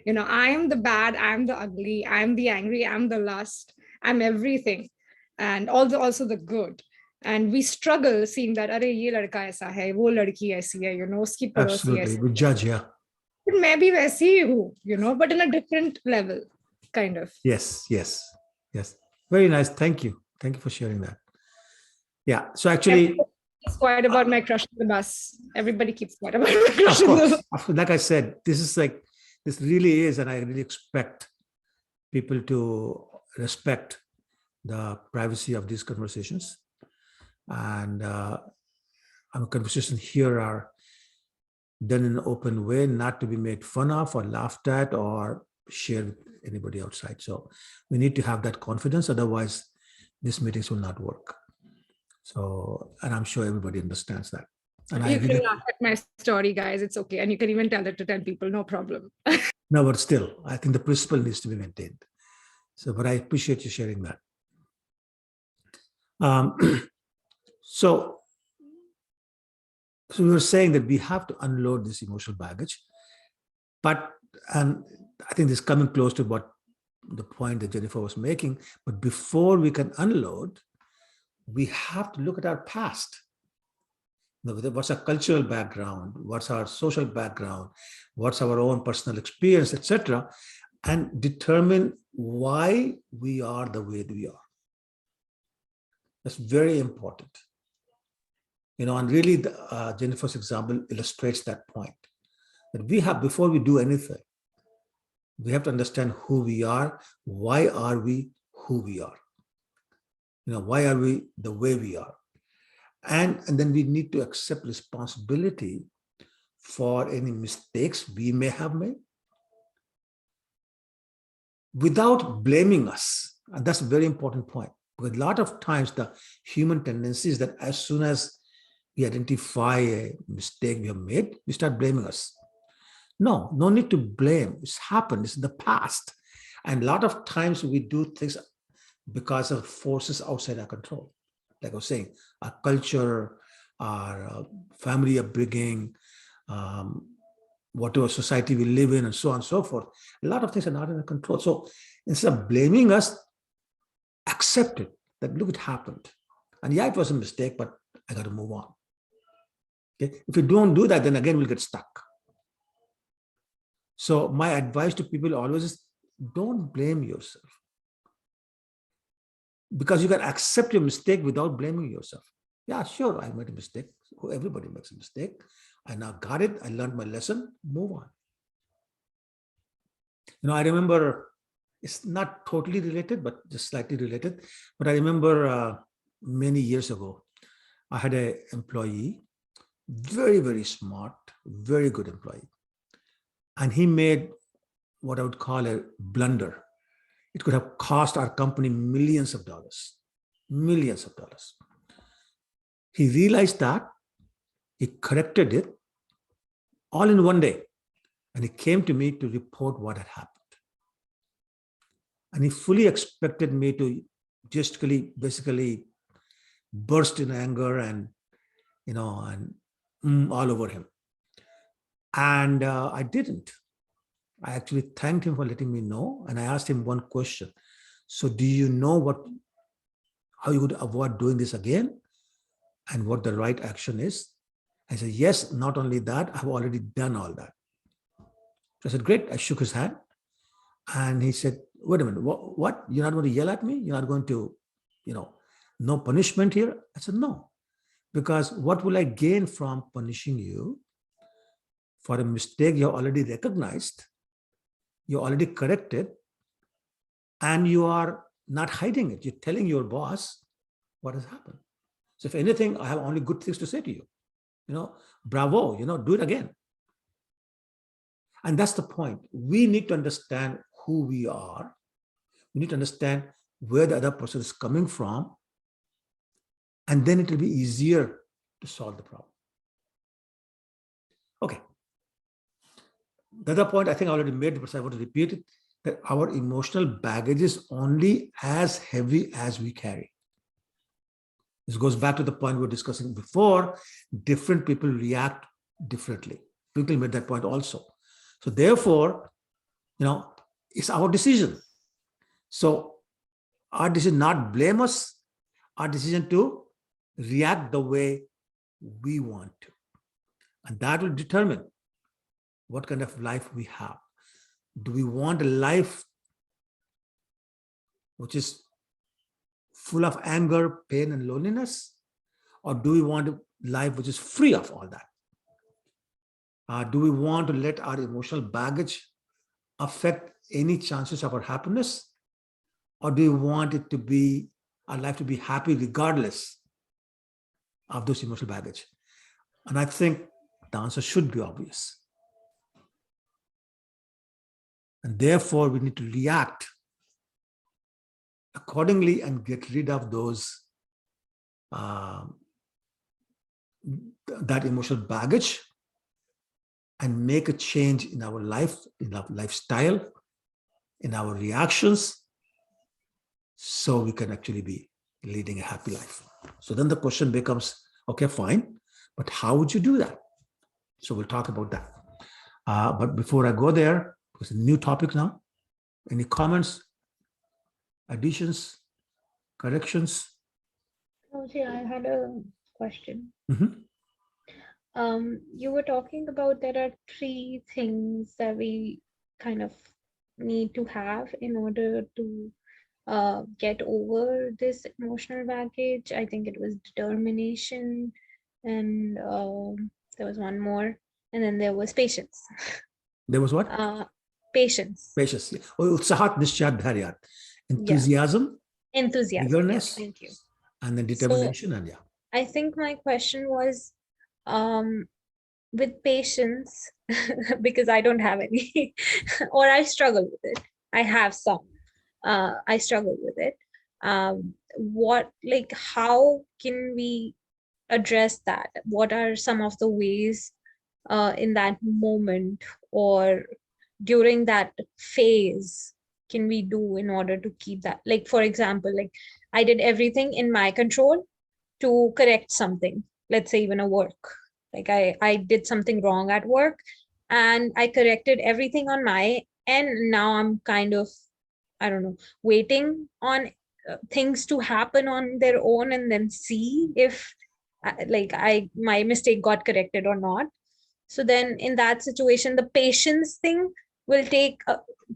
I am the bad, I'm the ugly, I'm the angry, I'm the lust, I'm everything. And also the good. And we struggle seeing that, "Arey, ye ladka aisa hai, wo ladki aisi hai, uski padosi Absolutely. aisi." We judge, yeah. But मैं भी वैसी ही हूँ, but in a different level, kind of. Yes, yes, yes. Very nice. Thank you. Thank you for sharing that. Yeah. So actually, It's quiet about my crush on the bus. Everybody keeps quiet about my crush on the bus. like I said, this really is, and I really expect people to respect the privacy of these conversations. And our conversations here are done in an open way, not to be made fun of or laughed at or shared with anybody outside. So we need to have that confidence. Otherwise, these meetings will not work. So, and I'm sure everybody understands that. And You can laugh at my story, guys. It's okay. And you can even tell it to 10 people. No problem. No, but still, I think the principle needs to be maintained. So, but I appreciate you sharing that. So we were saying that we have to unload this emotional baggage, and I think this is coming close to what the point that Jennifer was making. But before we can unload, we have to look at our past. What's our cultural background? What's our social background? What's our own personal experience, etc., and determine why we are the way we are. That's very important. And really, Jennifer's example illustrates that point. That we have, before we do anything, we have to understand who we are. Why are we who we are? Why are we the way we are? And then we need to accept responsibility for any mistakes we may have made without blaming us. And that's a very important point. Because a lot of times the human tendency is that as soon as we identify a mistake we have made, we start blaming us. No need to blame. It's happened. It's in the past. And a lot of times we do things because of forces outside our control. Like I was saying, our culture, our family upbringing, whatever society we live in, and so on and so forth. A lot of things are not in our control. So instead of blaming us, accept it, that look, it happened. And yeah, it was a mistake, but I got to move on. Okay? If we don't do that, then again, we'll get stuck. So my advice to people always is don't blame yourself, because you can accept your mistake without blaming yourself. Yeah, sure, I made a mistake. Everybody makes a mistake. I now got it. I learned my lesson. Move on. I remember, it's not totally related, but just slightly related. But I remember many years ago, I had an employee, very, very smart, very good employee. And he made what I would call a blunder. It could have cost our company millions of dollars, millions of dollars. He realized that, he corrected it all in one day. And he came to me to report what had happened. And he fully expected me to just basically burst in anger and, all over him. And I didn't. I actually thanked him for letting me know. And I asked him one question. So do you know how you would avoid doing this again? And what the right action is? I said, yes, not only that, I've already done all that. So I said, great. I shook his hand. And he said, wait a minute, what? You're not going to yell at me? You're not going to, no punishment here? I said, no. Because what will I gain from punishing you for a mistake you already recognized, you already corrected, and you are not hiding it. You're telling your boss what has happened. So if anything, I have only good things to say to you. Bravo, do it again. And that's the point. We need to understand who we are. We need to understand where the other person is coming from. And then it will be easier to solve the problem. Okay. The other point I think I already made, but I want to repeat it, that our emotional baggage is only as heavy as we carry. This goes back to the point we were discussing before. Different people react differently. People made that point also. So therefore, it's our decision. So our decision not blame us, our decision to react the way we want to. And that will determine what kind of life we have. Do we want a life which is full of anger, pain, and loneliness? Or do we want a life which is free of all that? Do we want to let our emotional baggage affect any chances of our happiness? Or do we want it to be, our life to be happy regardless of those emotional baggage? And I think the answer should be obvious. And therefore, we need to react accordingly and get rid of those, that emotional baggage, and make a change in our life, in our lifestyle, in our reactions, so we can actually be leading a happy life. So then the question becomes, okay, fine, but how would you do that? So we'll talk about that. But before I go there, it's a new topic now. Any comments, additions, corrections? Okay, I had a question. Mm-hmm. You were talking about there are 3 things that we kind of need to have in order to get over this emotional baggage. I think it was determination, and there was one more, and then there was patience. There was what? Patience. Patience. Utsahat nishchat dharyat. Enthusiasm, Enthusiasm. eagerness, Yes, thank you. and then determination. So, and yeah. I think my question was, with patience, because I don't have any, or I struggle with it. I have some. I struggle with it. How can we address that? What are some of the ways in that moment or during that phase can we do in order to keep that? Like, for example, like I did everything in my control to correct something, let's say even a work. Like I did something wrong at work and I corrected everything on my end. Now I'm kind of, I don't know, waiting on things to happen on their own and then see if my mistake got corrected or not. So then in that situation, the patience thing will take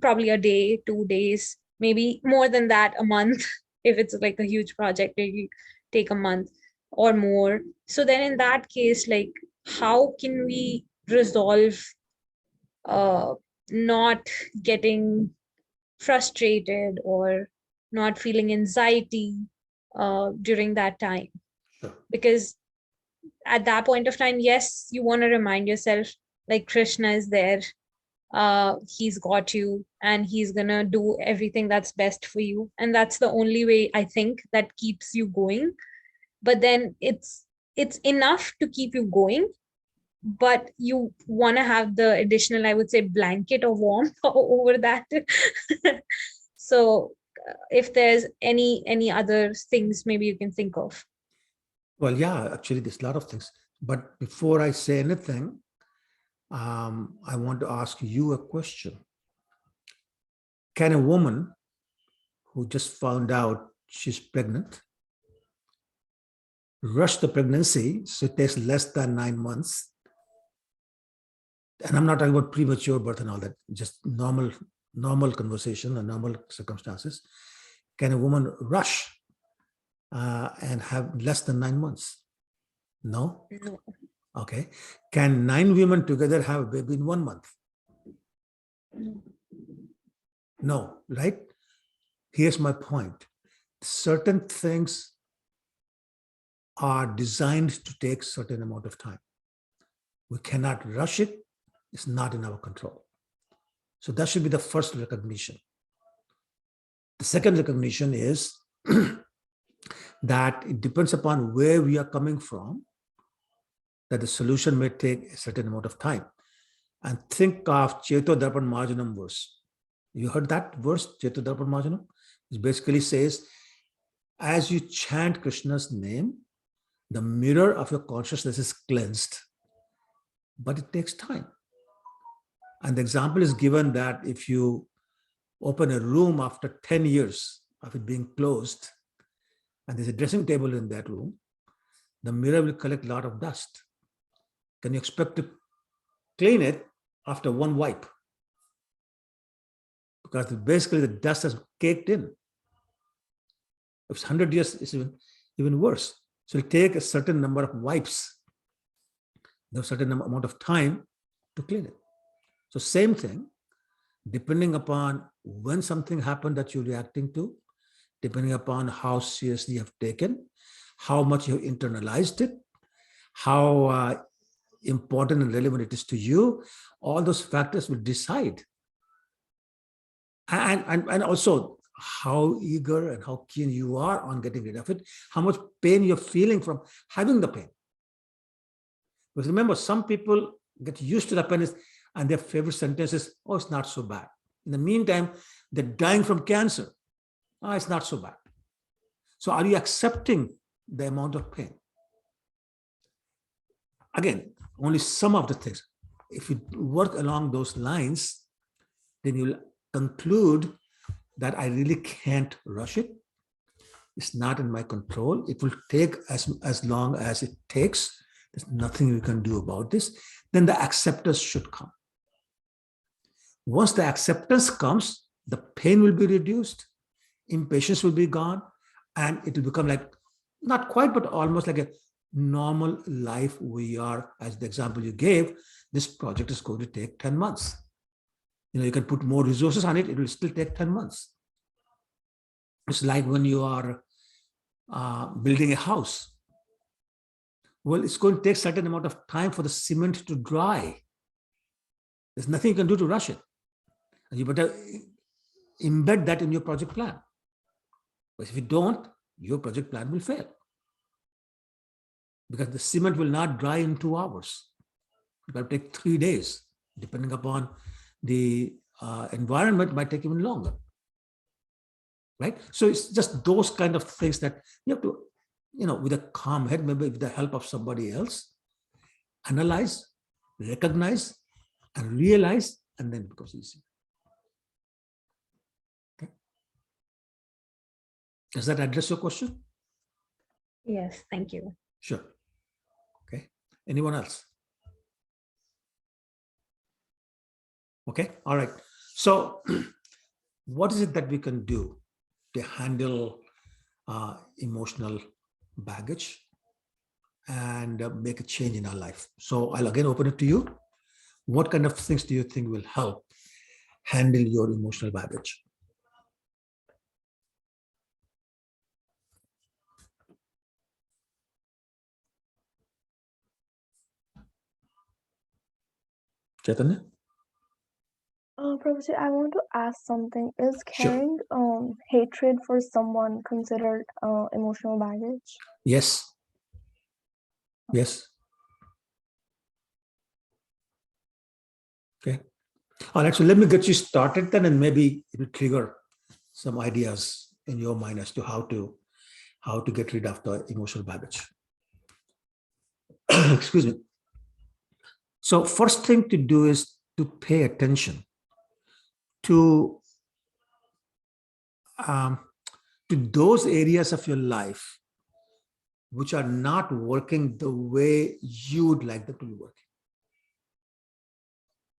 probably a day, 2 days, maybe more than that, a month. If it's like a huge project, it will take a month or more. So then in that case, like, how can we resolve uh, not getting frustrated or not feeling anxiety during that time? Sure. Because at that point of time, yes, you want to remind yourself, like, Krishna is there, he's got you, and he's gonna do everything that's best for you, and that's the only way, I think, that keeps you going. But then it's enough to keep you going, but you want to have the additional, I would say, blanket of warmth over that. So if there's any other things maybe you can think of. Well, yeah, actually, there's a lot of things. But before I say anything, I want to ask you a question. Can a woman who just found out she's pregnant rush the pregnancy so it takes less than 9 months? And I'm not talking about premature birth and all that, just normal conversation and normal circumstances. Can a woman rush and have less than 9 months? No? No. Okay. Can 9 women together have a baby in 1 month? No, right? Here's my point. Certain things are designed to take certain amount of time. We cannot rush it. It's not in our control. So that should be the first recognition. The second recognition is that it depends upon where we are coming from, that the solution may take a certain amount of time. And think of Cheto Darpan Marjanam verse. You heard that verse, Cheto Darpan Marjanam? It basically says, as you chant Krishna's name, the mirror of your consciousness is cleansed. But it takes time. And the example is given that if you open a room after 10 years of it being closed, and there's a dressing table in that room, the mirror will collect a lot of dust. Can you expect to clean it after one wipe? Because basically the dust has caked in. If it's 100 years, it's even worse. So it'll take a certain number of wipes, a certain amount of time to clean it. So same thing, depending upon when something happened that you're reacting to, depending upon how seriously you have taken, how much you have internalized it, how important and relevant it is to you, all those factors will decide. And also how eager and how keen you are on getting rid of it, how much pain you're feeling from having the pain. Because remember, some people get used to the pain and their favorite sentence is, oh, it's not so bad. In the meantime, they're dying from cancer. Oh, it's not so bad. So are you accepting the amount of pain? Again, only some of the things. If you work along those lines, then you'll conclude that I really can't rush it. It's not in my control. It will take as long as it takes. There's nothing you can do about this. Then the acceptance should come. Once the acceptance comes, the pain will be reduced, impatience will be gone, and it will become like, not quite, but almost like a normal life we are, as the example you gave. This project is going to take 10 months. You can put more resources on it, it will still take 10 months. It's like when you are building a house. Well, it's going to take a certain amount of time for the cement to dry. There's nothing you can do to rush it. And you better embed that in your project plan. But if you don't, your project plan will fail. Because the cement will not dry in 2 hours. It will take 3 days, depending upon the environment, might take even longer. Right? So it's just those kind of things that you have to, with a calm head, maybe with the help of somebody else, analyze, recognize, and realize, and then it becomes easy. Okay. Does that address your question? Yes, thank you. Sure. Okay. Anyone else? Okay, all right. So what is it that we can do to handle emotional baggage and make a change in our life? So I'll again open it to you. What kind of things do you think will help handle your emotional baggage? Chaitanya? Professor, I want to ask something. Is Sure. carrying hatred for someone considered emotional baggage? Yes. Yes. Okay. All right. So let me get you started then, and maybe it will trigger some ideas in your mind as to how to get rid of the emotional baggage. Excuse me. So first thing to do is to pay attention to um, to those areas of your life which are not working the way you would like them to be working.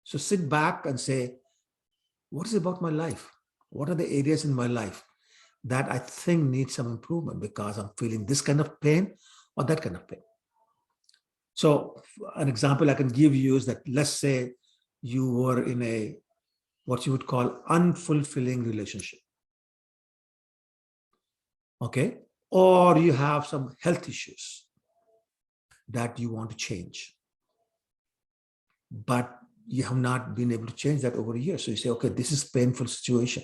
So sit back and say, what is about my life? What are the areas in my life that I think need some improvement because I'm feeling this kind of pain or that kind of pain? So an example I can give you is that, let's say you were in a what you would call unfulfilling relationship. Okay. Or you have some health issues that you want to change, but you have not been able to change that over a year. So you say, okay, this is a painful situation.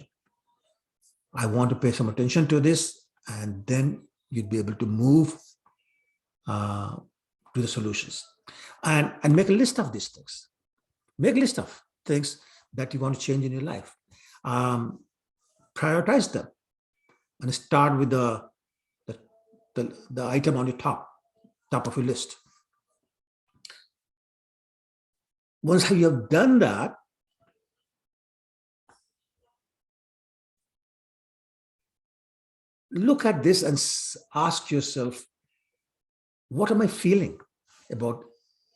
I want to pay some attention to this, and then you'd be able to move to the solutions and make a list of these things. Make a list of things that you want to change in your life. Prioritize them and start with the item on your top of your list. Once you have done that, look at this and ask yourself, what am I feeling about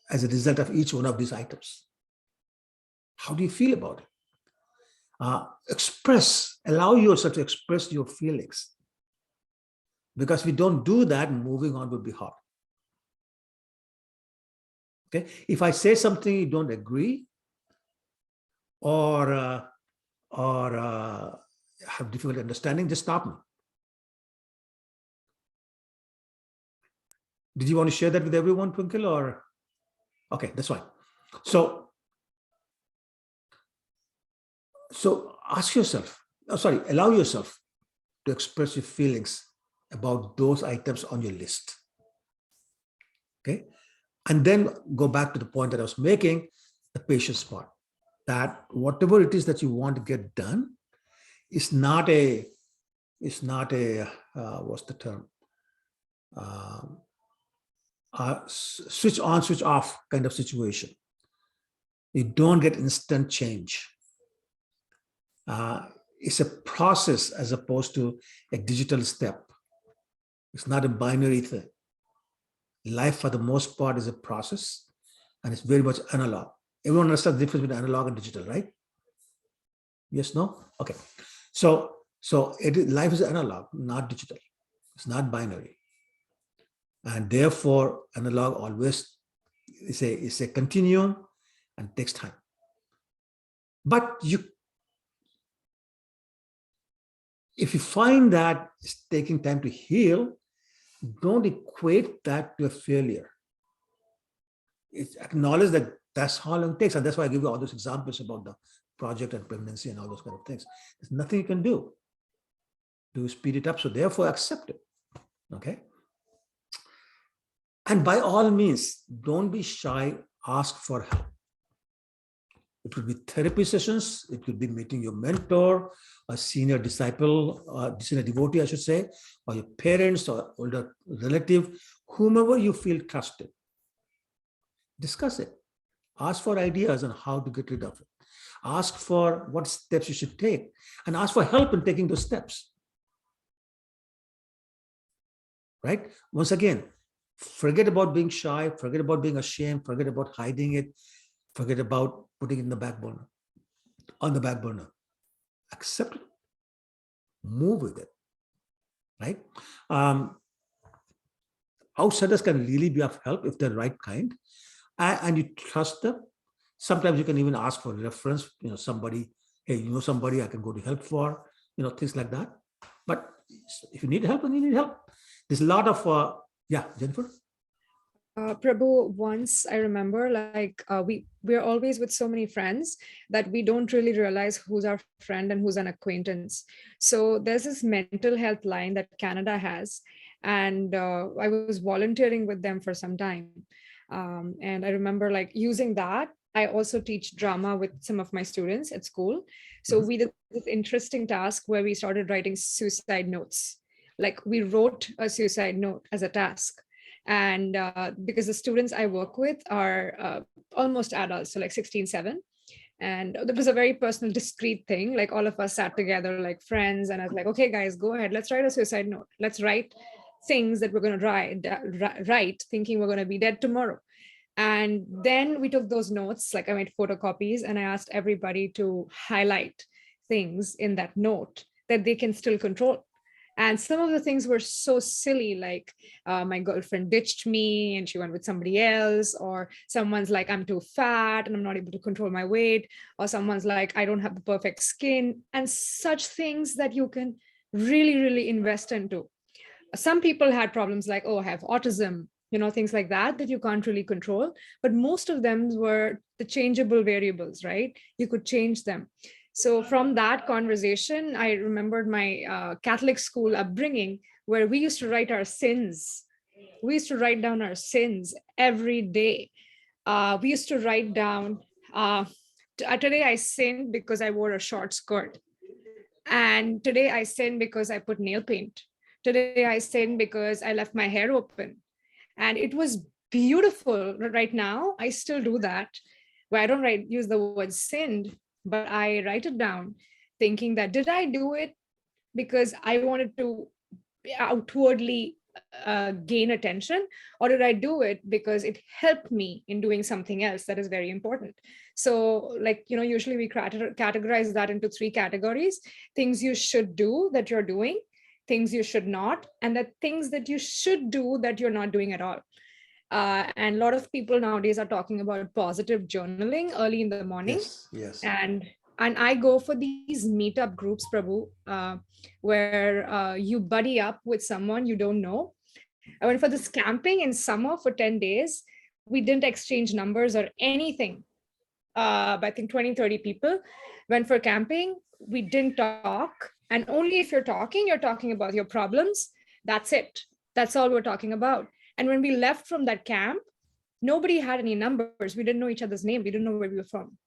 as a result of each one of these items? How do you feel about it? Allow yourself to express your feelings. Because if we don't do that, moving on will be hard. Okay, if I say something you don't agree or have difficult understanding, just stop me. Did you want to share that with everyone, Twinkle? Or okay, that's fine. So ask yourself, allow yourself to express your feelings about those items on your list. Okay, and then go back to the point that I was making, the patience part. That whatever it is that you want to get done is not a what's the term? Switch on, switch off kind of situation. You don't get instant change. It's a process as opposed to a digital step. It's not a binary thing. Life, for the most part, is a process, and it's very much analog. Everyone understands the difference between analog and digital, right? Yes, no? Okay. So life is analog, not digital. It's not binary. And therefore, analog always is a continuum and takes time. But if you find that it's taking time to heal, don't equate that to a failure. It's acknowledge that that's how long it takes. And that's why I give you all those examples about the project and pregnancy and all those kind of things. There's nothing you can do to speed it up. So therefore, accept it. Okay. And by all means, don't be shy. Ask for help. It could be therapy sessions. It could be meeting your mentor, a senior disciple, senior devotee, I should say, or your parents or older relative, whomever you feel trusted. Discuss it. Ask for ideas on how to get rid of it. Ask for what steps you should take, and ask for help in taking those steps. Right? Once again, forget about being shy, forget about being ashamed, forget about hiding it, forget about putting it in the back burner. on the back burner. Accept it, move with it, right? Um, Outsiders can really be of help if they're the right kind, and you trust them. Sometimes you can even ask for reference, somebody, hey, somebody I can go to help for, things like that. But if you need help, then you need help. There's a lot of, yeah, Jennifer? Prabhu, once I remember, like we're always with so many friends that we don't really realize who's our friend and who's an acquaintance. So there's this mental health line that Canada has, and I was volunteering with them for some time. And I remember like using that. I also teach drama with some of my students at school. So we did this interesting task where we started writing suicide notes. Like we wrote a suicide note as a task, and because the students I work with are almost adults, so like 16, 7. And it was a very personal, discreet thing. Like all of us sat together like friends, and I was like, okay, guys, go ahead. Let's write a suicide note. Let's write things that we're going to write, thinking we're going to be dead tomorrow. And then we took those notes, like I made photocopies, and I asked everybody to highlight things in that note that they can still control. And some of the things were so silly, like my girlfriend ditched me and she went with somebody else, or someone's like, I'm too fat and I'm not able to control my weight, or someone's like, I don't have the perfect skin, and such things that you can really, really invest into. Some people had problems like, oh, I have autism, things like that, that you can't really control. But most of them were the changeable variables, right? You could change them. So from that conversation, I remembered my Catholic school upbringing, where we used to write our sins. We used to write down our sins every day. We used to write down, today I sinned because I wore a short skirt. And today I sinned because I put nail paint. Today I sinned because I left my hair open. And it was beautiful. Right now, I still do that, where I don't use the word sinned, but I write it down thinking that, did I do it because I wanted to outwardly gain attention, or did I do it because it helped me in doing something else that is very important? So like, usually we categorize that into 3 categories: things you should do that you're doing, things you should not, and the things that you should do that you're not doing at all. And a lot of people nowadays are talking about positive journaling early in the morning. Yes. And I go for these meetup groups, Prabhu, where you buddy up with someone you don't know. I went for this camping in summer for 10 days. We didn't exchange numbers or anything. But I think 20, 30 people went for camping. We didn't talk. And only if you're talking about your problems. That's it. That's all we're talking about. And when we left from that camp, nobody had any numbers. We didn't know each other's name. We didn't know where we were from.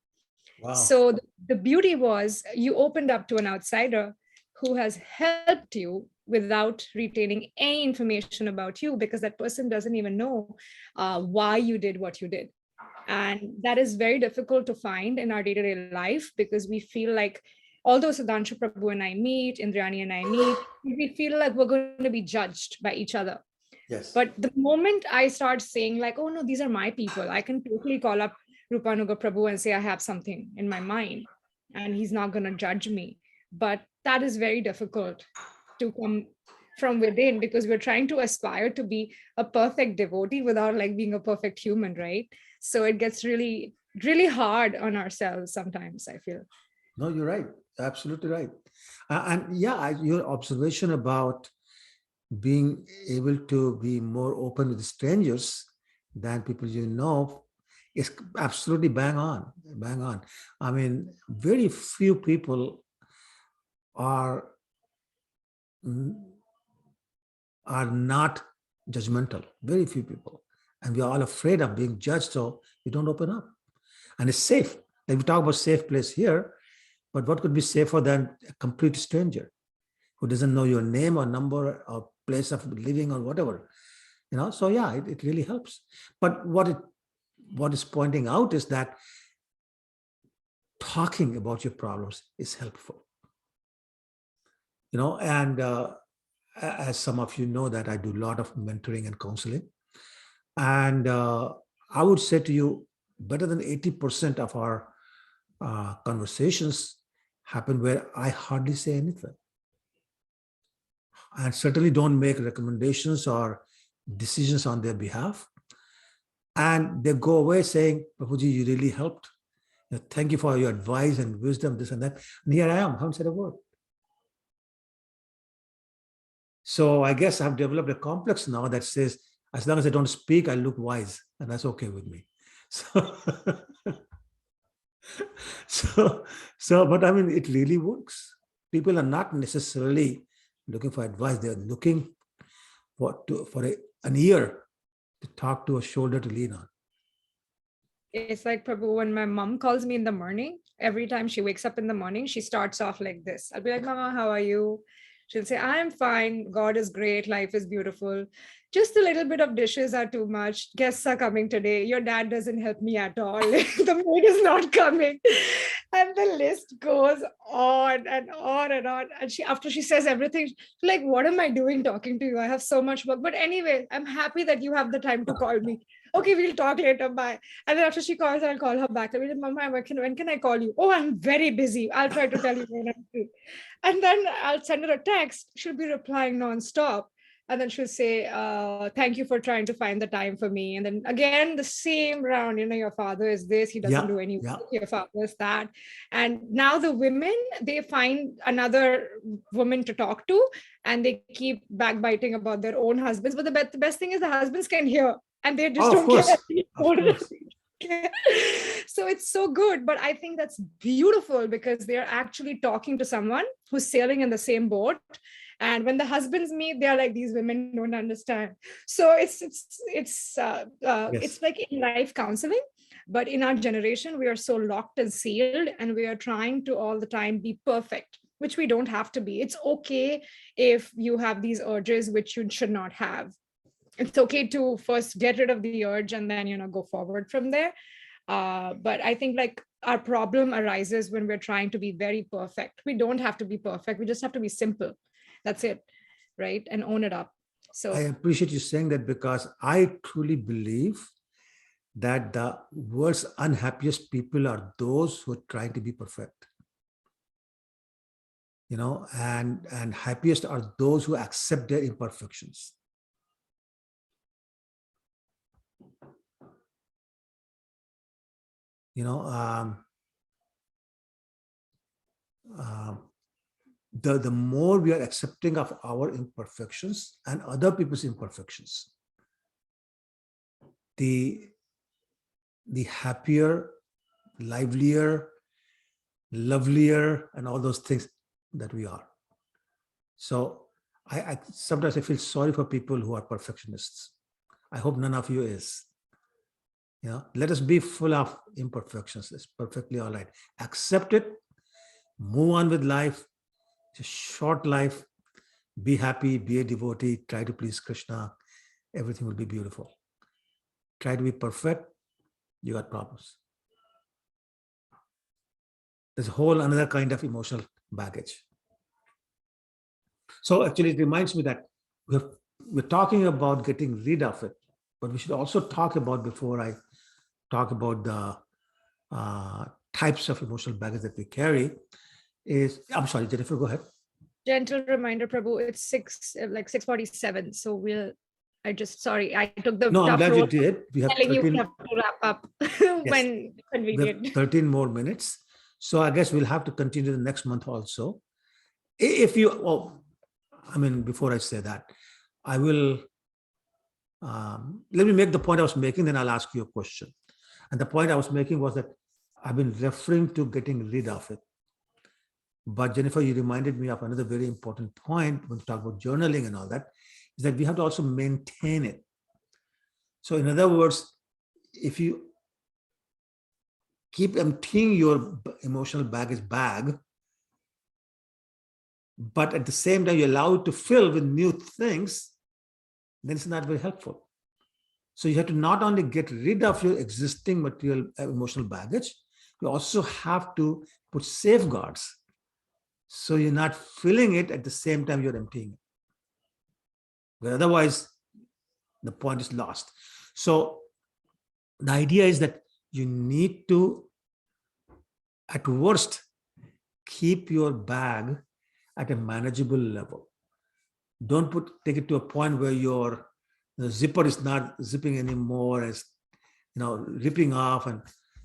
Wow. So the beauty was you opened up to an outsider who has helped you without retaining any information about you, because that person doesn't even know why you did what you did. And that is very difficult to find in our day-to-day life, because we feel like, although Sudhanshu Prabhu and I meet, Indrani and I meet, we feel like we're going to be judged by each other. Yes. But the moment I start saying like, oh no, these are my people, I can totally call up Rupanuga Prabhu and say I have something in my mind, and he's not going to judge me. But that is very difficult to come from within, because we're trying to aspire to be a perfect devotee without like being a perfect human, right? So it gets really, really hard on ourselves sometimes, I feel. No, you're right. Absolutely right. And yeah, your observation about being able to be more open with strangers than people you know is absolutely bang on, bang on. I mean, very few people are not judgmental, very few people. And we're all afraid of being judged, so we don't open up. And it's safe. Like we talk about safe place here, but what could be safer than a complete stranger who doesn't know your name or number or place of living or whatever? So yeah, it really helps. But what is pointing out is that talking about your problems is helpful. And as some of you know, that I do a lot of mentoring and counseling. And I would say to you, better than 80% of our conversations happen where I hardly say anything. And certainly don't make recommendations or decisions on their behalf. And they go away saying, Prabhuji, you really helped. Thank you for your advice and wisdom, this and that. And here I am, haven't said a word. So I guess I've developed a complex now that says, as long as I don't speak, I look wise, and that's okay with me. But I mean, it really works. People are not necessarily looking for advice. They're looking for an ear to talk to, a shoulder to lean on. It's like, Prabhu, when my mom calls me in the morning, every time she wakes up in the morning, she starts off like this. I'll be like, Mama, how are you? She'll say, I'm fine. God is great. Life is beautiful. Just a little bit of dishes are too much. Guests are coming today. Your dad doesn't help me at all. The maid is not coming. And the list goes on and on and on. And after she says everything, she's like, what am I doing talking to you? I have so much work. But anyway, I'm happy that you have the time to call me. Okay, we'll talk later. Bye. And then after she calls, I'll call her back. I'll be like, Mama, when can I call you? Oh, I'm very busy. I'll try to tell you when I'm free. And then I'll send her a text. She'll be replying nonstop. And then she'll say, thank you for trying to find the time for me. And then again, the same round, your father is this, he doesn't do any work, your father is that. And now the women, they find another woman to talk to, and they keep backbiting about their own husbands. But the best thing is the husbands can hear, and they just don't care. So it's so good. But I think that's beautiful because they're actually talking to someone who's sailing in the same boat. And when the husbands meet, they're like, these women don't understand. So it's like in life counseling, but in our generation, we are so locked and sealed, and we are trying to all the time be perfect, which we don't have to be. It's okay if you have these urges, which you should not have. It's okay to first get rid of the urge and then, go forward from there. But I think like our problem arises when we're trying to be very perfect. We don't have to be perfect. We just have to be simple. That's it, right? And own it up. So I appreciate you saying that, because I truly believe that the world's unhappiest people are those who are trying to be perfect. And happiest are those who accept their imperfections. The more we are accepting of our imperfections and other people's imperfections, the happier, livelier, lovelier, and all those things that we are. So I sometimes I feel sorry for people who are perfectionists. I hope none of you is. Let us be full of imperfections. It's perfectly all right. Accept it, move on with life. It's a short life. Be happy, be a devotee, try to please Krishna. Everything will be beautiful. Try to be perfect, you got problems. There's a whole another kind of emotional baggage. So actually it reminds me that we're talking about getting rid of it, but we should also talk about, before I talk about the types of emotional baggage that we carry, I'm sorry, Jennifer, go ahead. Gentle reminder, Prabhu, it's 6:47. So I took the No, I'm glad you did. We have 13, you have to wrap up when convenient. We have 13 more minutes. So I guess we'll have to continue the next month also. Before I say that, I will, let me make the point I was making, then I'll ask you a question. And the point I was making was that I've been referring to getting rid of it. But Jennifer, you reminded me of another very important point when we talk about journaling and all that, is that we have to also maintain it. So in other words, if you keep emptying your emotional baggage bag, but at the same time you allow it to fill with new things, then it's not very helpful. So you have to not only get rid of your existing material emotional baggage, you also have to put safeguards. So you're not filling it at the same time you're emptying it. But otherwise, the point is lost. So the idea is that you need to At worst, keep your bag at a manageable level. Don't take it to a point where your zipper is not zipping anymore, as ripping off, and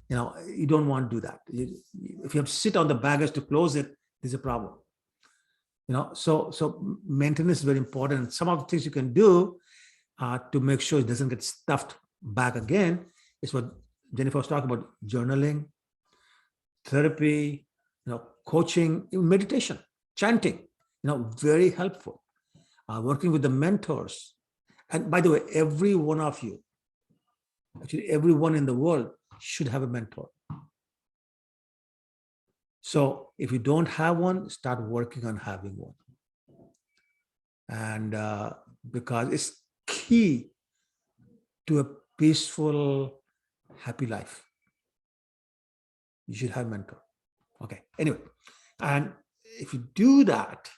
you don't want to do that. If you have to sit on the baggage to close it, there's a problem. So maintenance is very important. Some of the things you can do to make sure it doesn't get stuffed back again is what Jennifer was talking about: journaling, therapy, coaching, even meditation, chanting, very helpful. Working with the mentors. And by the way, every one of you, actually everyone in the world, should have a mentor. So if you don't have one, start working on having one. And because it's key to a peaceful, happy life. You should have a mentor. Okay, anyway. And if you do that,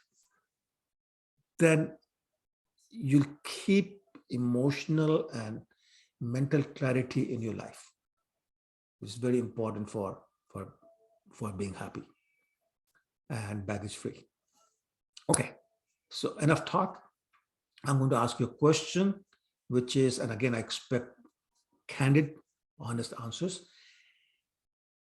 then you'll keep emotional and mental clarity in your life, which is very important for being happy and baggage free. Okay, so enough talk. I'm going to ask you a question, which is, and again, I expect candid, honest answers.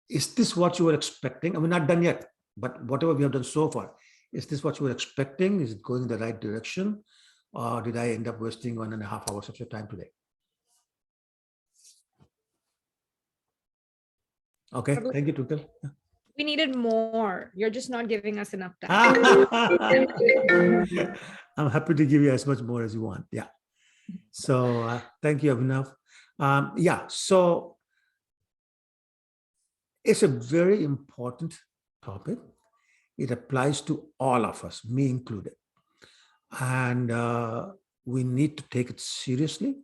Is this what you were expecting? I mean, not done yet, but whatever we have done so far, is this what you were expecting? Is it going in the right direction? Or did I end up wasting 1.5 hours of your time today? Okay, thank you, Tutal. We needed more. You're just not giving us enough time. I'm happy to give you as much more as you want. Yeah. So thank you, Abhinav. Yeah, so it's a very important topic. It applies to all of us, me included. And we need to take it seriously.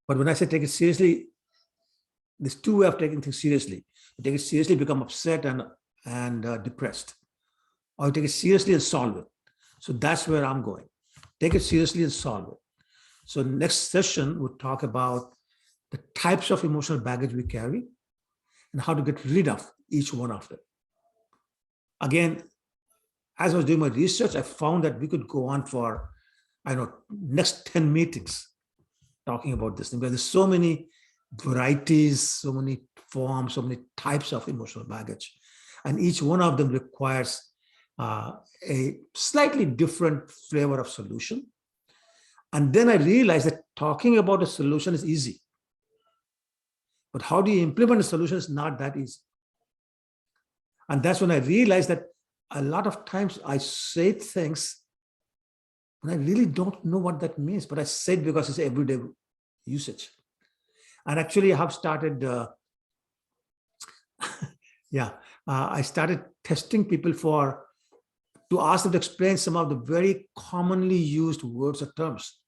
But when I say take it seriously, there's two ways of taking things seriously. You take it seriously, become upset and depressed. Or you take it seriously and solve it. So that's where I'm going. Take it seriously and solve it. So next session, we'll talk about the types of emotional baggage we carry and how to get rid of each one of them. Again, as I was doing my research, I found that we could go on for, next 10 meetings talking about this thing, because there's so many varieties, so many forms, so many types of emotional baggage. And each one of them requires a slightly different flavor of solution. And then I realized that talking about a solution is easy. But how do you implement a solution is not that easy. And that's when I realized that a lot of times I say things and I really don't know what that means, but I say it because it's everyday usage. And actually I have started, I started testing people to ask them to explain some of the very commonly used words or terms.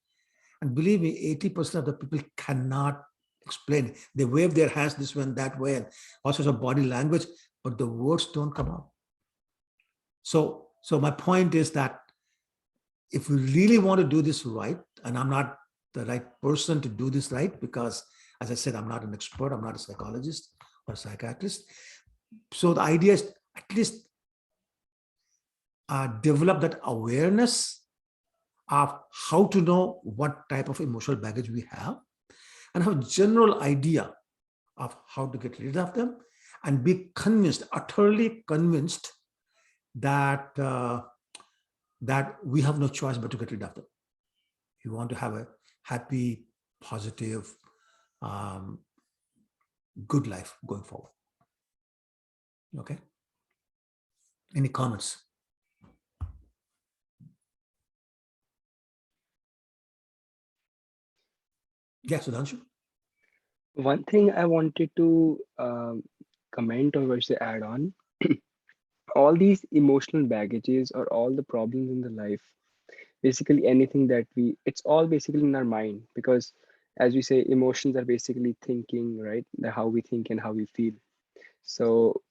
And believe me, 80% of the people cannot explain it. They wave their hands this way and that way and all sorts of body language, but the words don't come out. So my point is that if we really want to do this right, and I'm not the right person to do this right, because as I said, I'm not an expert, I'm not a psychologist or a psychiatrist. So the idea is at least develop that awareness of how to know what type of emotional baggage we have and have a general idea of how to get rid of them and be convinced, utterly convinced that that we have no choice but to get rid of them. You want to have a happy, positive, good life going forward. Okay. Any comments? Yes, Sudhanshu. One thing I wanted to comment or say add on, all these emotional baggages or all the problems in the life, basically anything that it's all basically in our mind, because as we say, emotions are basically thinking, right? How we think and how we feel. So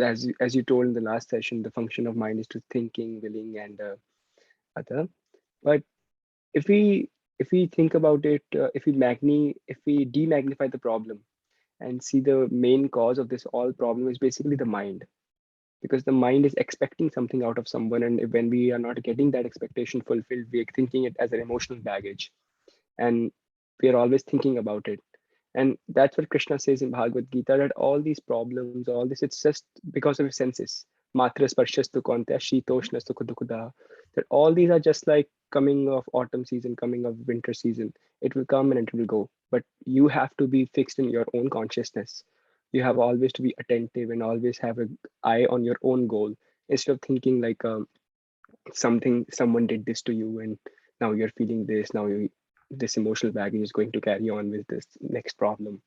as you told in the last session, the function of mind is to thinking, willing, and other. But if we think about it, if we demagnify the problem and see the main cause of this all problem is basically the mind, because the mind is expecting something out of someone, and when we are not getting that expectation fulfilled, we are thinking it as an emotional baggage, and we are always thinking about it. And that's what Krishna says in Bhagavad Gita, that all these problems, all this, it's just because of your senses. Matra sparshastu kontya shitoshnastu kudukuda. That all these are just like coming of autumn season, coming of winter season. It will come and it will go. But you have to be fixed in your own consciousness. You have always to be attentive and always have an eye on your own goal, instead of thinking like someone did this to you and now you're feeling this, now you, this emotional baggage is going to carry on with this next problem.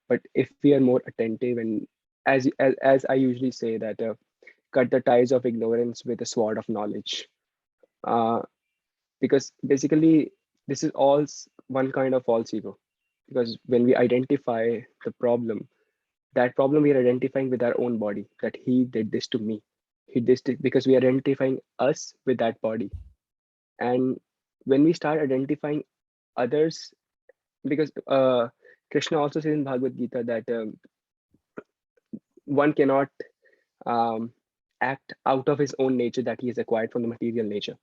But if we are more attentive, and as I usually say that cut the ties of ignorance with a sword of knowledge, uh, because basically this is all one kind of false ego, because when we identify the problem, that problem we are identifying with our own body, that he did this to me, he did this, because we are identifying us with that body. And when we start identifying others, because Krishna also says in Bhagavad Gita that one cannot um, act out of his own nature that he has acquired from the material nature.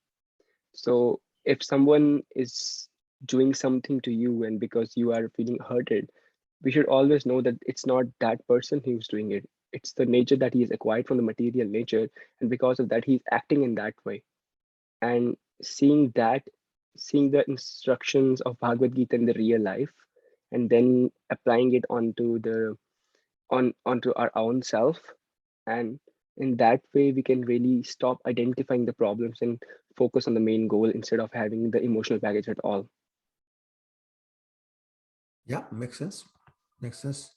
So if someone is doing something to you and because you are feeling hurted, we should always know that it's not that person who's doing it. It's the nature that he has acquired from the material nature. And because of that, he's acting in that way. And seeing that, seeing the instructions of Bhagavad Gita in the real life, and then applying it onto our own self, and in that way we can really stop identifying the problems and focus on the main goal instead of having the emotional baggage at all. Yeah, makes sense. Makes sense.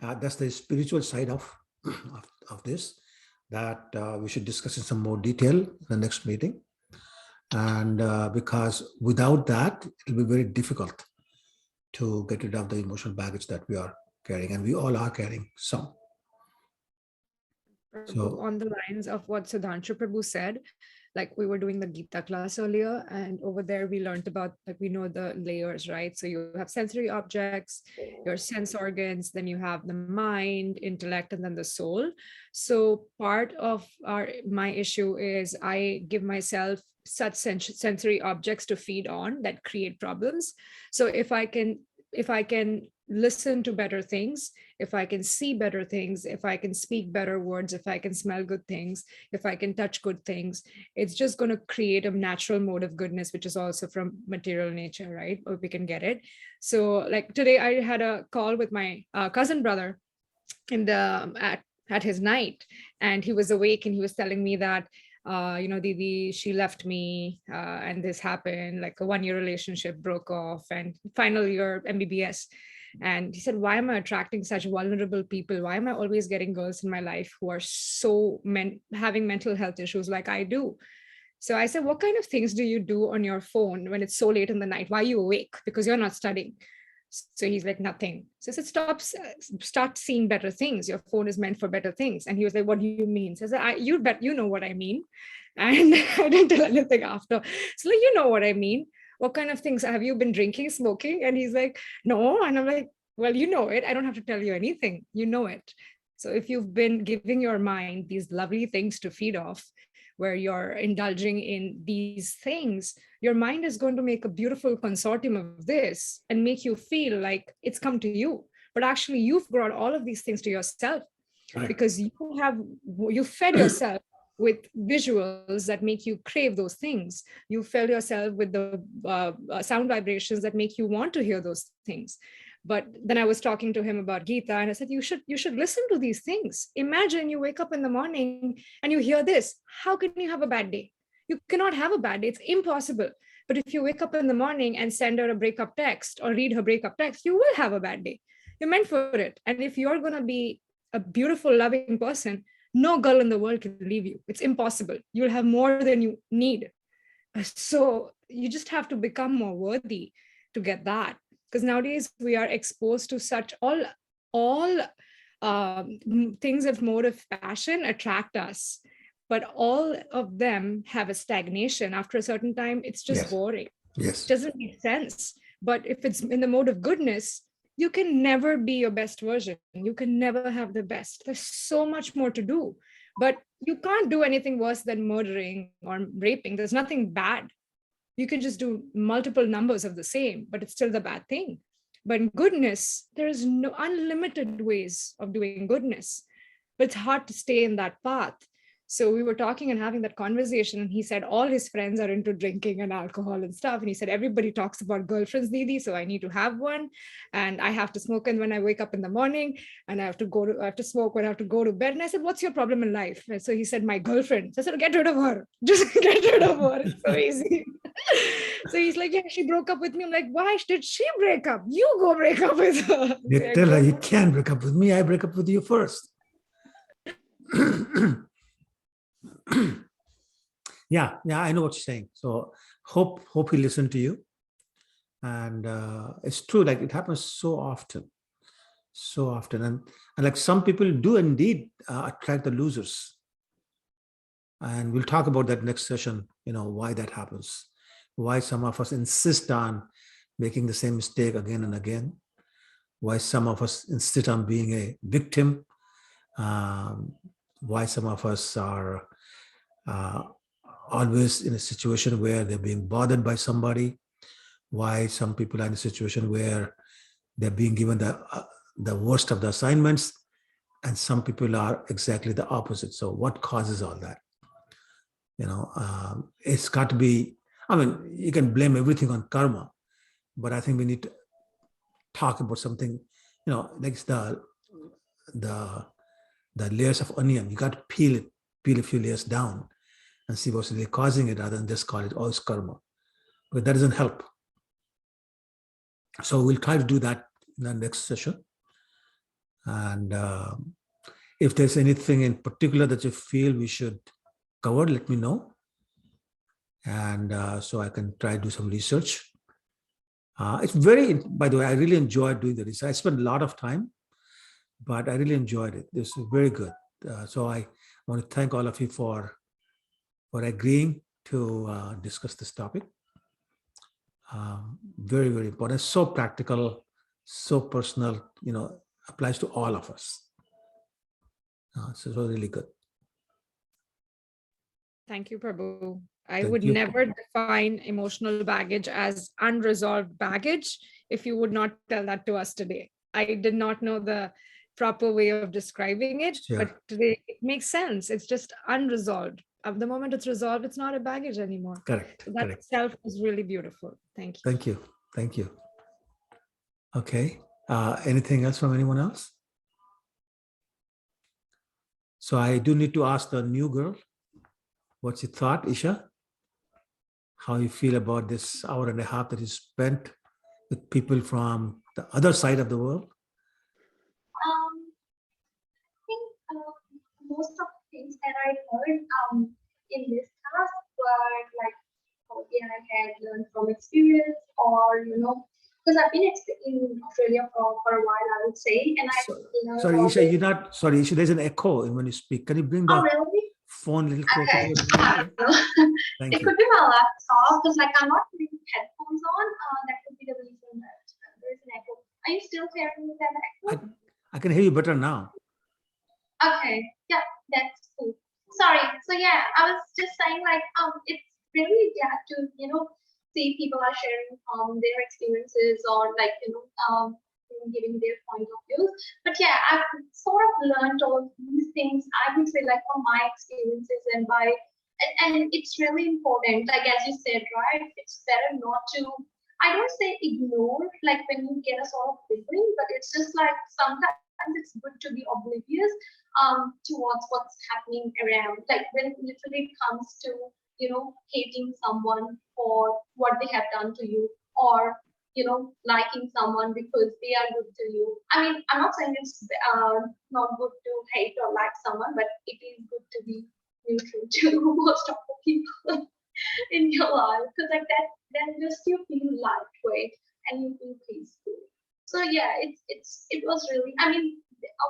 That's the spiritual side of of this that we should discuss in some more detail in the next meeting. And because without that, it'll be very difficult to get rid of the emotional baggage that we are carrying, and we all are carrying some. So on the lines of what Sudhanshu Prabhu said, like we were doing the Gita class earlier, and over there we learned about, like, we know the layers, right? So you have sensory objects, your sense organs, then you have the mind, intellect, and then the soul. So part of my issue is I give myself such sensory objects to feed on that create problems. So if I can listen to better things, if I can see better things, if I can speak better words, if I can smell good things, if I can touch good things, it's just going to create a natural mode of goodness, which is also from material nature, right? Or we can get it. So like today I had a call with my cousin brother in the at his night, and he was awake and he was telling me that Didi, she left me, and this happened, like a 1-year relationship broke off, and final year MBBS. And he said, why am I attracting such vulnerable people? Why am I always getting girls in my life who are so having mental health issues like I do? So I said, what kind of things do you do on your phone when it's so late in the night? Why are you awake? Because you're not studying. So he's like, nothing. So I said, start seeing better things. Your phone is meant for better things. And he was like, what do you mean? So I said, you bet you know what I mean. And I didn't tell anything after. So like, you know what I mean. What kind of things have you been drinking, smoking? And he's like, no. And I'm like, well, you know it. I don't have to tell you anything. You know it. So if you've been giving your mind these lovely things to feed off, where you're indulging in these things, your mind is going to make a beautiful consortium of this and make you feel like it's come to you. But actually, you've brought all of these things to yourself, right. because you fed yourself with visuals that make you crave those things. You fed yourself with the sound vibrations that make you want to hear those things. But then I was talking to him about Gita, and I said, you should listen to these things. Imagine you wake up in the morning and you hear this. How can you have a bad day? You cannot have a bad day. It's impossible. But if you wake up in the morning and send her a breakup text or read her breakup text, you will have a bad day. You're meant for it. And if you're going to be a beautiful, loving person, no girl in the world can leave you. It's impossible. You'll have more than you need. So you just have to become more worthy to get that. Because nowadays we are exposed to such all things of mode of passion attract us, but all of them have a stagnation. After a certain time, it's just Yes. boring. Yes. It doesn't make sense. But if it's in the mode of goodness, you can never be your best version. You can never have the best. There's so much more to do, but you can't do anything worse than murdering or raping. There's nothing bad. You can just do multiple numbers of the same, but it's still the bad thing. But in goodness, there's no unlimited ways of doing goodness, but it's hard to stay in that path. So we were talking and having that conversation, and he said all his friends are into drinking and alcohol and stuff. And he said, everybody talks about girlfriends, Didi, so I need to have one. And I have to smoke when I wake up in the morning, and I have to smoke when I have to go to bed. And I said, what's your problem in life? And so he said, my girlfriend. So I said, get rid of her. Just get rid of her. It's so easy. So he's like, yeah, she broke up with me. I'm like, why did she break up? You go break up with her. They tell her, you can't break up with me. I break up with you first. yeah, I know what you're saying. So hope he listened to you. And it's true, like it happens so often. And like some people do indeed attract the losers. And we'll talk about that next session, why that happens, why some of us insist on making the same mistake again and again, why some of us insist on being a victim, why some of us are always in a situation where they're being bothered by somebody, why some people are in a situation where they're being given the worst of the assignments, and some people are exactly the opposite. So what causes all that? It's got to be, you can blame everything on karma, but I think we need to talk about something, like the layers of onion. You got to peel a few layers down and see what's really causing it, rather than just call it, oh, it's karma. But that doesn't help. So we'll try to do that in the next session. And if there's anything in particular that you feel we should cover, let me know. And so I can try to do some research. It's by the way, I really enjoyed doing the research. I spent a lot of time, but I really enjoyed it. This is very good. So I want to thank all of you for agreeing to discuss this topic. Very, very important. So practical, so personal, applies to all of us. So it's really good. Thank you, Prabhu. I Thank would you. never define emotional baggage as unresolved baggage if you would not tell that to us today. I did not know the proper way of describing it, Sure. but today it makes sense. It's just unresolved. At the moment it's resolved, it's not a baggage anymore. Correct. So that Correct. itself is really beautiful. Thank you. Thank you. Thank you. Okay. Anything else from anyone else? So I do need to ask the new girl, what's your thought, Isha? How you feel about this hour and a half that you spent with people from the other side of the world? I think most of the things that I heard in this class were like, okay, I had learned from experience, or because I've been in Australia for a while, I would say, and I learned. Sorry, Isha, sorry, Isha, there's an echo when you speak. Can you bring the really? phone a little closer? Okay. Thank It you. could be my laptop, because I'm not putting headphones on. That could be the reason that there is an echo. Are you still hearing that echo? I can hear you better now. Okay, yeah, that's cool. Sorry. So yeah, I was just saying it's really glad to see people are sharing their experiences, or giving their point of views. But yeah, I've sort of learned all these things, I would say, from my experiences, and it's really important, as you said, right? It's better not to, I don't say ignore, when you get a sort of feeling, but it's just sometimes it's good to be oblivious towards what's happening around. When literally it comes to, hating someone for what they have done to you, or liking someone because they are good to you. I'm not saying it's not good to hate or like someone, but it is good to be neutral to most of the people in your life, because that, then just you feel lightweight and you feel peaceful. So yeah, it was really,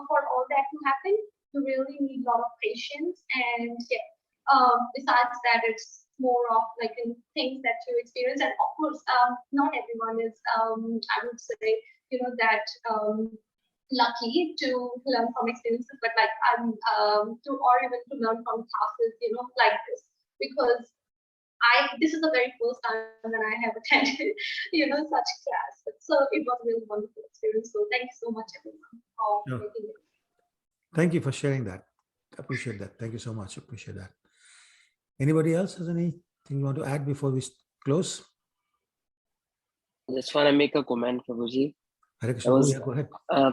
for all that to happen, you really need a lot of patience, and yeah. Besides that, it's more of in things that you experience, and of course, not everyone is, I would say, that lucky to learn from experiences, but like I'm or even to learn from classes, like this, because this is the very first time that I have attended, such class. So it was a really wonderful experience. So thank you so much, everyone, for Sure. making it. Thank you for sharing that. Appreciate that. Thank you so much. Appreciate that. Anybody else has anything you want to add before we close? Just want to make a comment, Prabhuji. Hare Krishna, was- yeah, go ahead.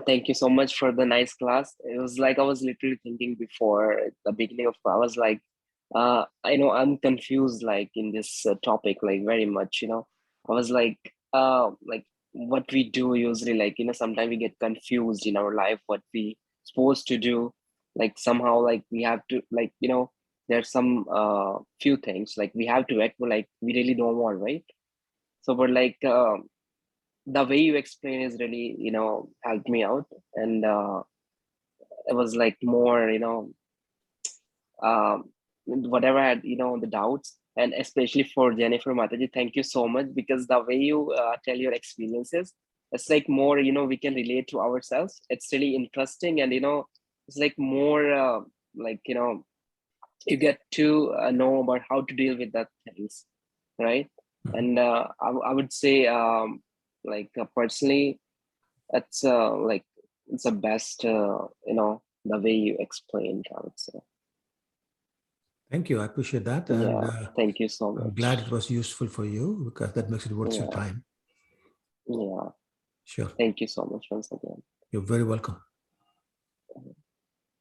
Thank you so much for the nice class. It was like I was literally thinking before at the beginning of class. I was like, I know I'm confused, like in this topic, like very much. I was like what we do usually, like sometimes we get confused in our life what we supposed to do. Like somehow, like we have to, like there's some few things like we have to act, but like we really don't want, right? So, but like. The way you explain is really helped me out, and it was like more whatever I had the doubts, and especially for Jennifer Mataji, thank you so much, because the way you tell your experiences, it's like more we can relate to ourselves. It's really interesting, and it's like more like you get to know about how to deal with that things, right? And I would say personally, it's like it's the best the way you explained, I would say. Thank you. I appreciate that. Yeah, And thank you so much. I'm glad it was useful for you, because that makes it worth your Yeah. time. Yeah, Sure. thank you so much once again. You're very welcome.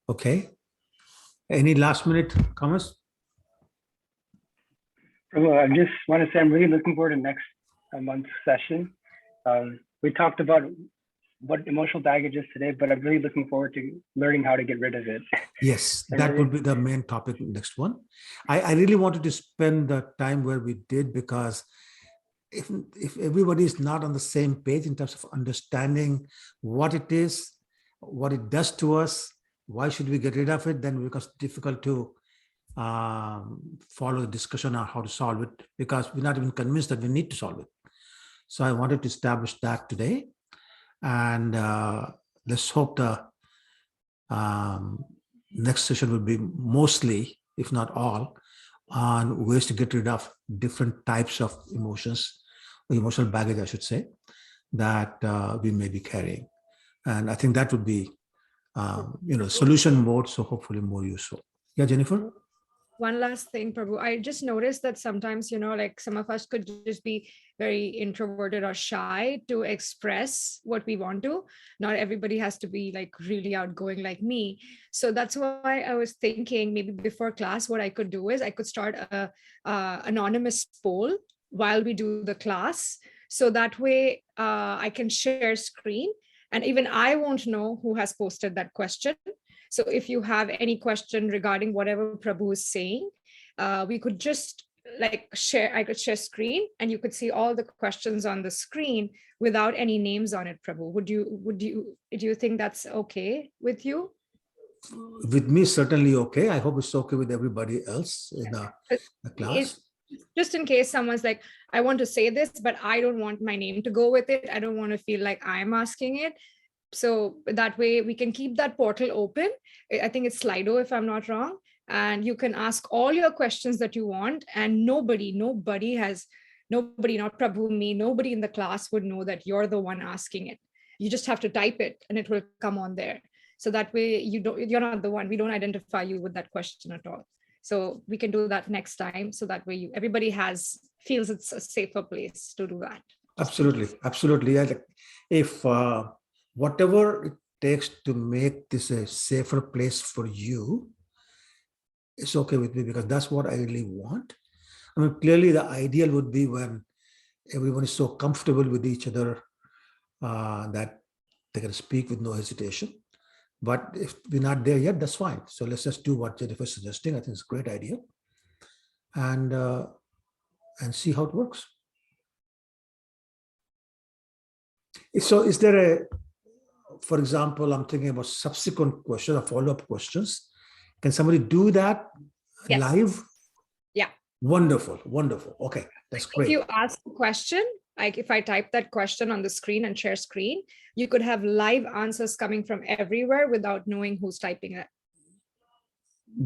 Okay. Any last minute comments? Prabhu, I just want to say I'm really looking forward to next month's session. We talked about what emotional baggage is today, but I'm really looking forward to learning how to get rid of it. Yes, I that really- would be the main topic next one. I really wanted to spend the time where we did, because if everybody is not on the same page in terms of understanding what it is, what it does to us, why should we get rid of it, then it becomes difficult to follow the discussion on how to solve it, because we're not even convinced that we need to solve it. So I wanted to establish that today, and let's hope the next session will be mostly, if not all, on ways to get rid of different types of emotions, or emotional baggage, I should say, that we may be carrying. And I think that would be, solution mode, so hopefully more useful. Yeah, Jennifer? One last thing, Prabhu. I just noticed that sometimes, like some of us could just be very introverted or shy to express what we want to. Not everybody has to be like really outgoing like me. So that's why I was thinking maybe before class, what I could do is I could start a anonymous poll while we do the class. So that way I can share screen, and even I won't know who has posted that question. So if you have any question regarding whatever Prabhu is saying, we could just like share, I could share screen and you could see all the questions on the screen without any names on it, Prabhu. Do you think that's okay with you? With me, certainly okay. I hope it's okay with everybody else in the class. Just in case someone's like, I want to say this, but I don't want my name to go with it. I don't want to feel like I'm asking it. So that way we can keep that portal open. I think it's Slido, if I'm not wrong. And you can ask all your questions that you want. And nobody, not Prabhu, me, nobody in the class would know that you're the one asking it. You just have to type it and it will come on there. So that way you're not the one. We don't identify you with that question at all. So we can do that next time. So that way everybody feels it's a safer place to do that. Absolutely. Absolutely. If whatever it takes to make this a safer place for you, it's okay with me, because that's what I really want. I mean, clearly the ideal would be when everyone is so comfortable with each other that they can speak with no hesitation. But if we're not there yet, that's fine. So let's just do what Jennifer's suggesting. I think it's a great idea. And see how it works. So is there for example, I'm thinking about subsequent questions or follow-up questions. Can somebody do that Yes. live? Yeah. Wonderful, wonderful. Okay, that's great. If you ask a question, like if I type that question on the screen and share screen, you could have live answers coming from everywhere without knowing who's typing it.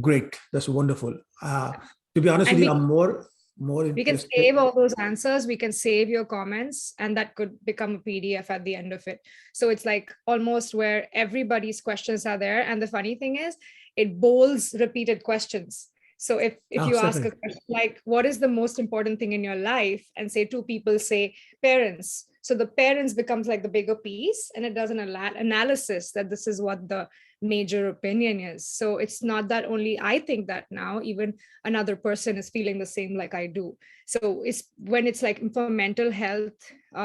Great. That's wonderful. To be honest And with you, we- I'm more We can interested. save all those answers. We can save your comments, and that could become a PDF at the end of it. So it's like almost where everybody's questions are there. And the funny thing is, it bolds repeated questions. So if Oh, you ask a certainly. question like, what is the most important thing in your life? And say two people say parents. So the parents becomes like the bigger piece, and it does an analysis that this is what the major opinion is. So it's not that only I think that now, even another person is feeling the same like I do. So it's when it's like for mental health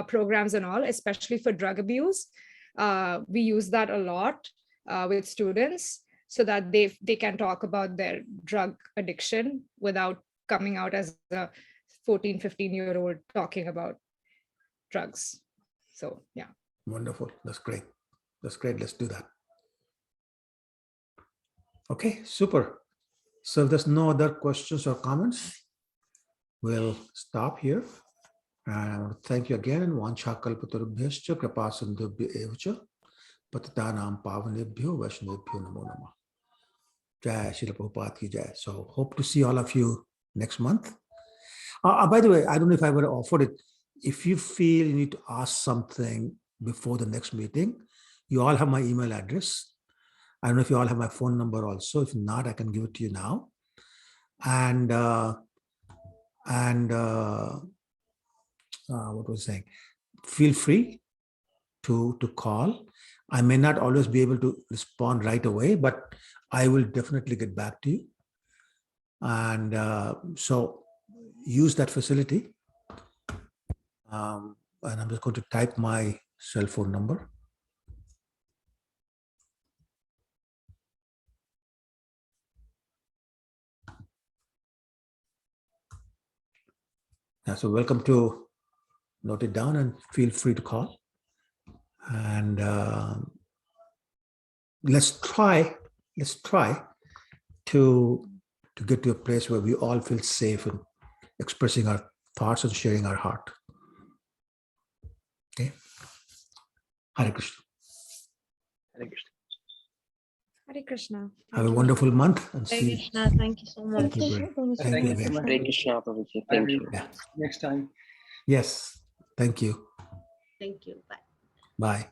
programs and all, especially for drug abuse, we use that a lot with students so that they can talk about their drug addiction without coming out as a 14, 15-year-old talking about drugs. So yeah. Wonderful. That's great. That's great. Let's do that. Okay, super. So if there's no other questions or comments, we'll stop here. And I want to thank you again. And Vancha kalpatarubhyascha kripasindubhya evacha patitanam pavanebhyo vaishnavebhyo namo namah. Jai Srila Prabhupada ki jai. So hope to see all of you next month. By the way, I don't know if I would have offered it. If you feel you need to ask something before the next meeting, you all have my email address. I don't know if you all have my phone number also. If not, I can give it to you now. And what was I saying? Feel free to call. I may not always be able to respond right away, but I will definitely get back to you. And so use that facility. And I'm just going to type my cell phone number. Yeah, so welcome to note it down and feel free to call. And let's try to get to a place where we all feel safe in expressing our thoughts and sharing our heart. Okay. Hare Krishna. Hare Krishna. Hare Krishna. Have a wonderful month and Hare see. Krishna. Thank you so much. Thank you. Krishna, Prabhupada. Thank you Thank you so again. much. Hare Krishna, Prabhuji. Bye, Thank you. everyone. Yeah. Next time. Yes. Thank you. Thank you. Bye. Bye.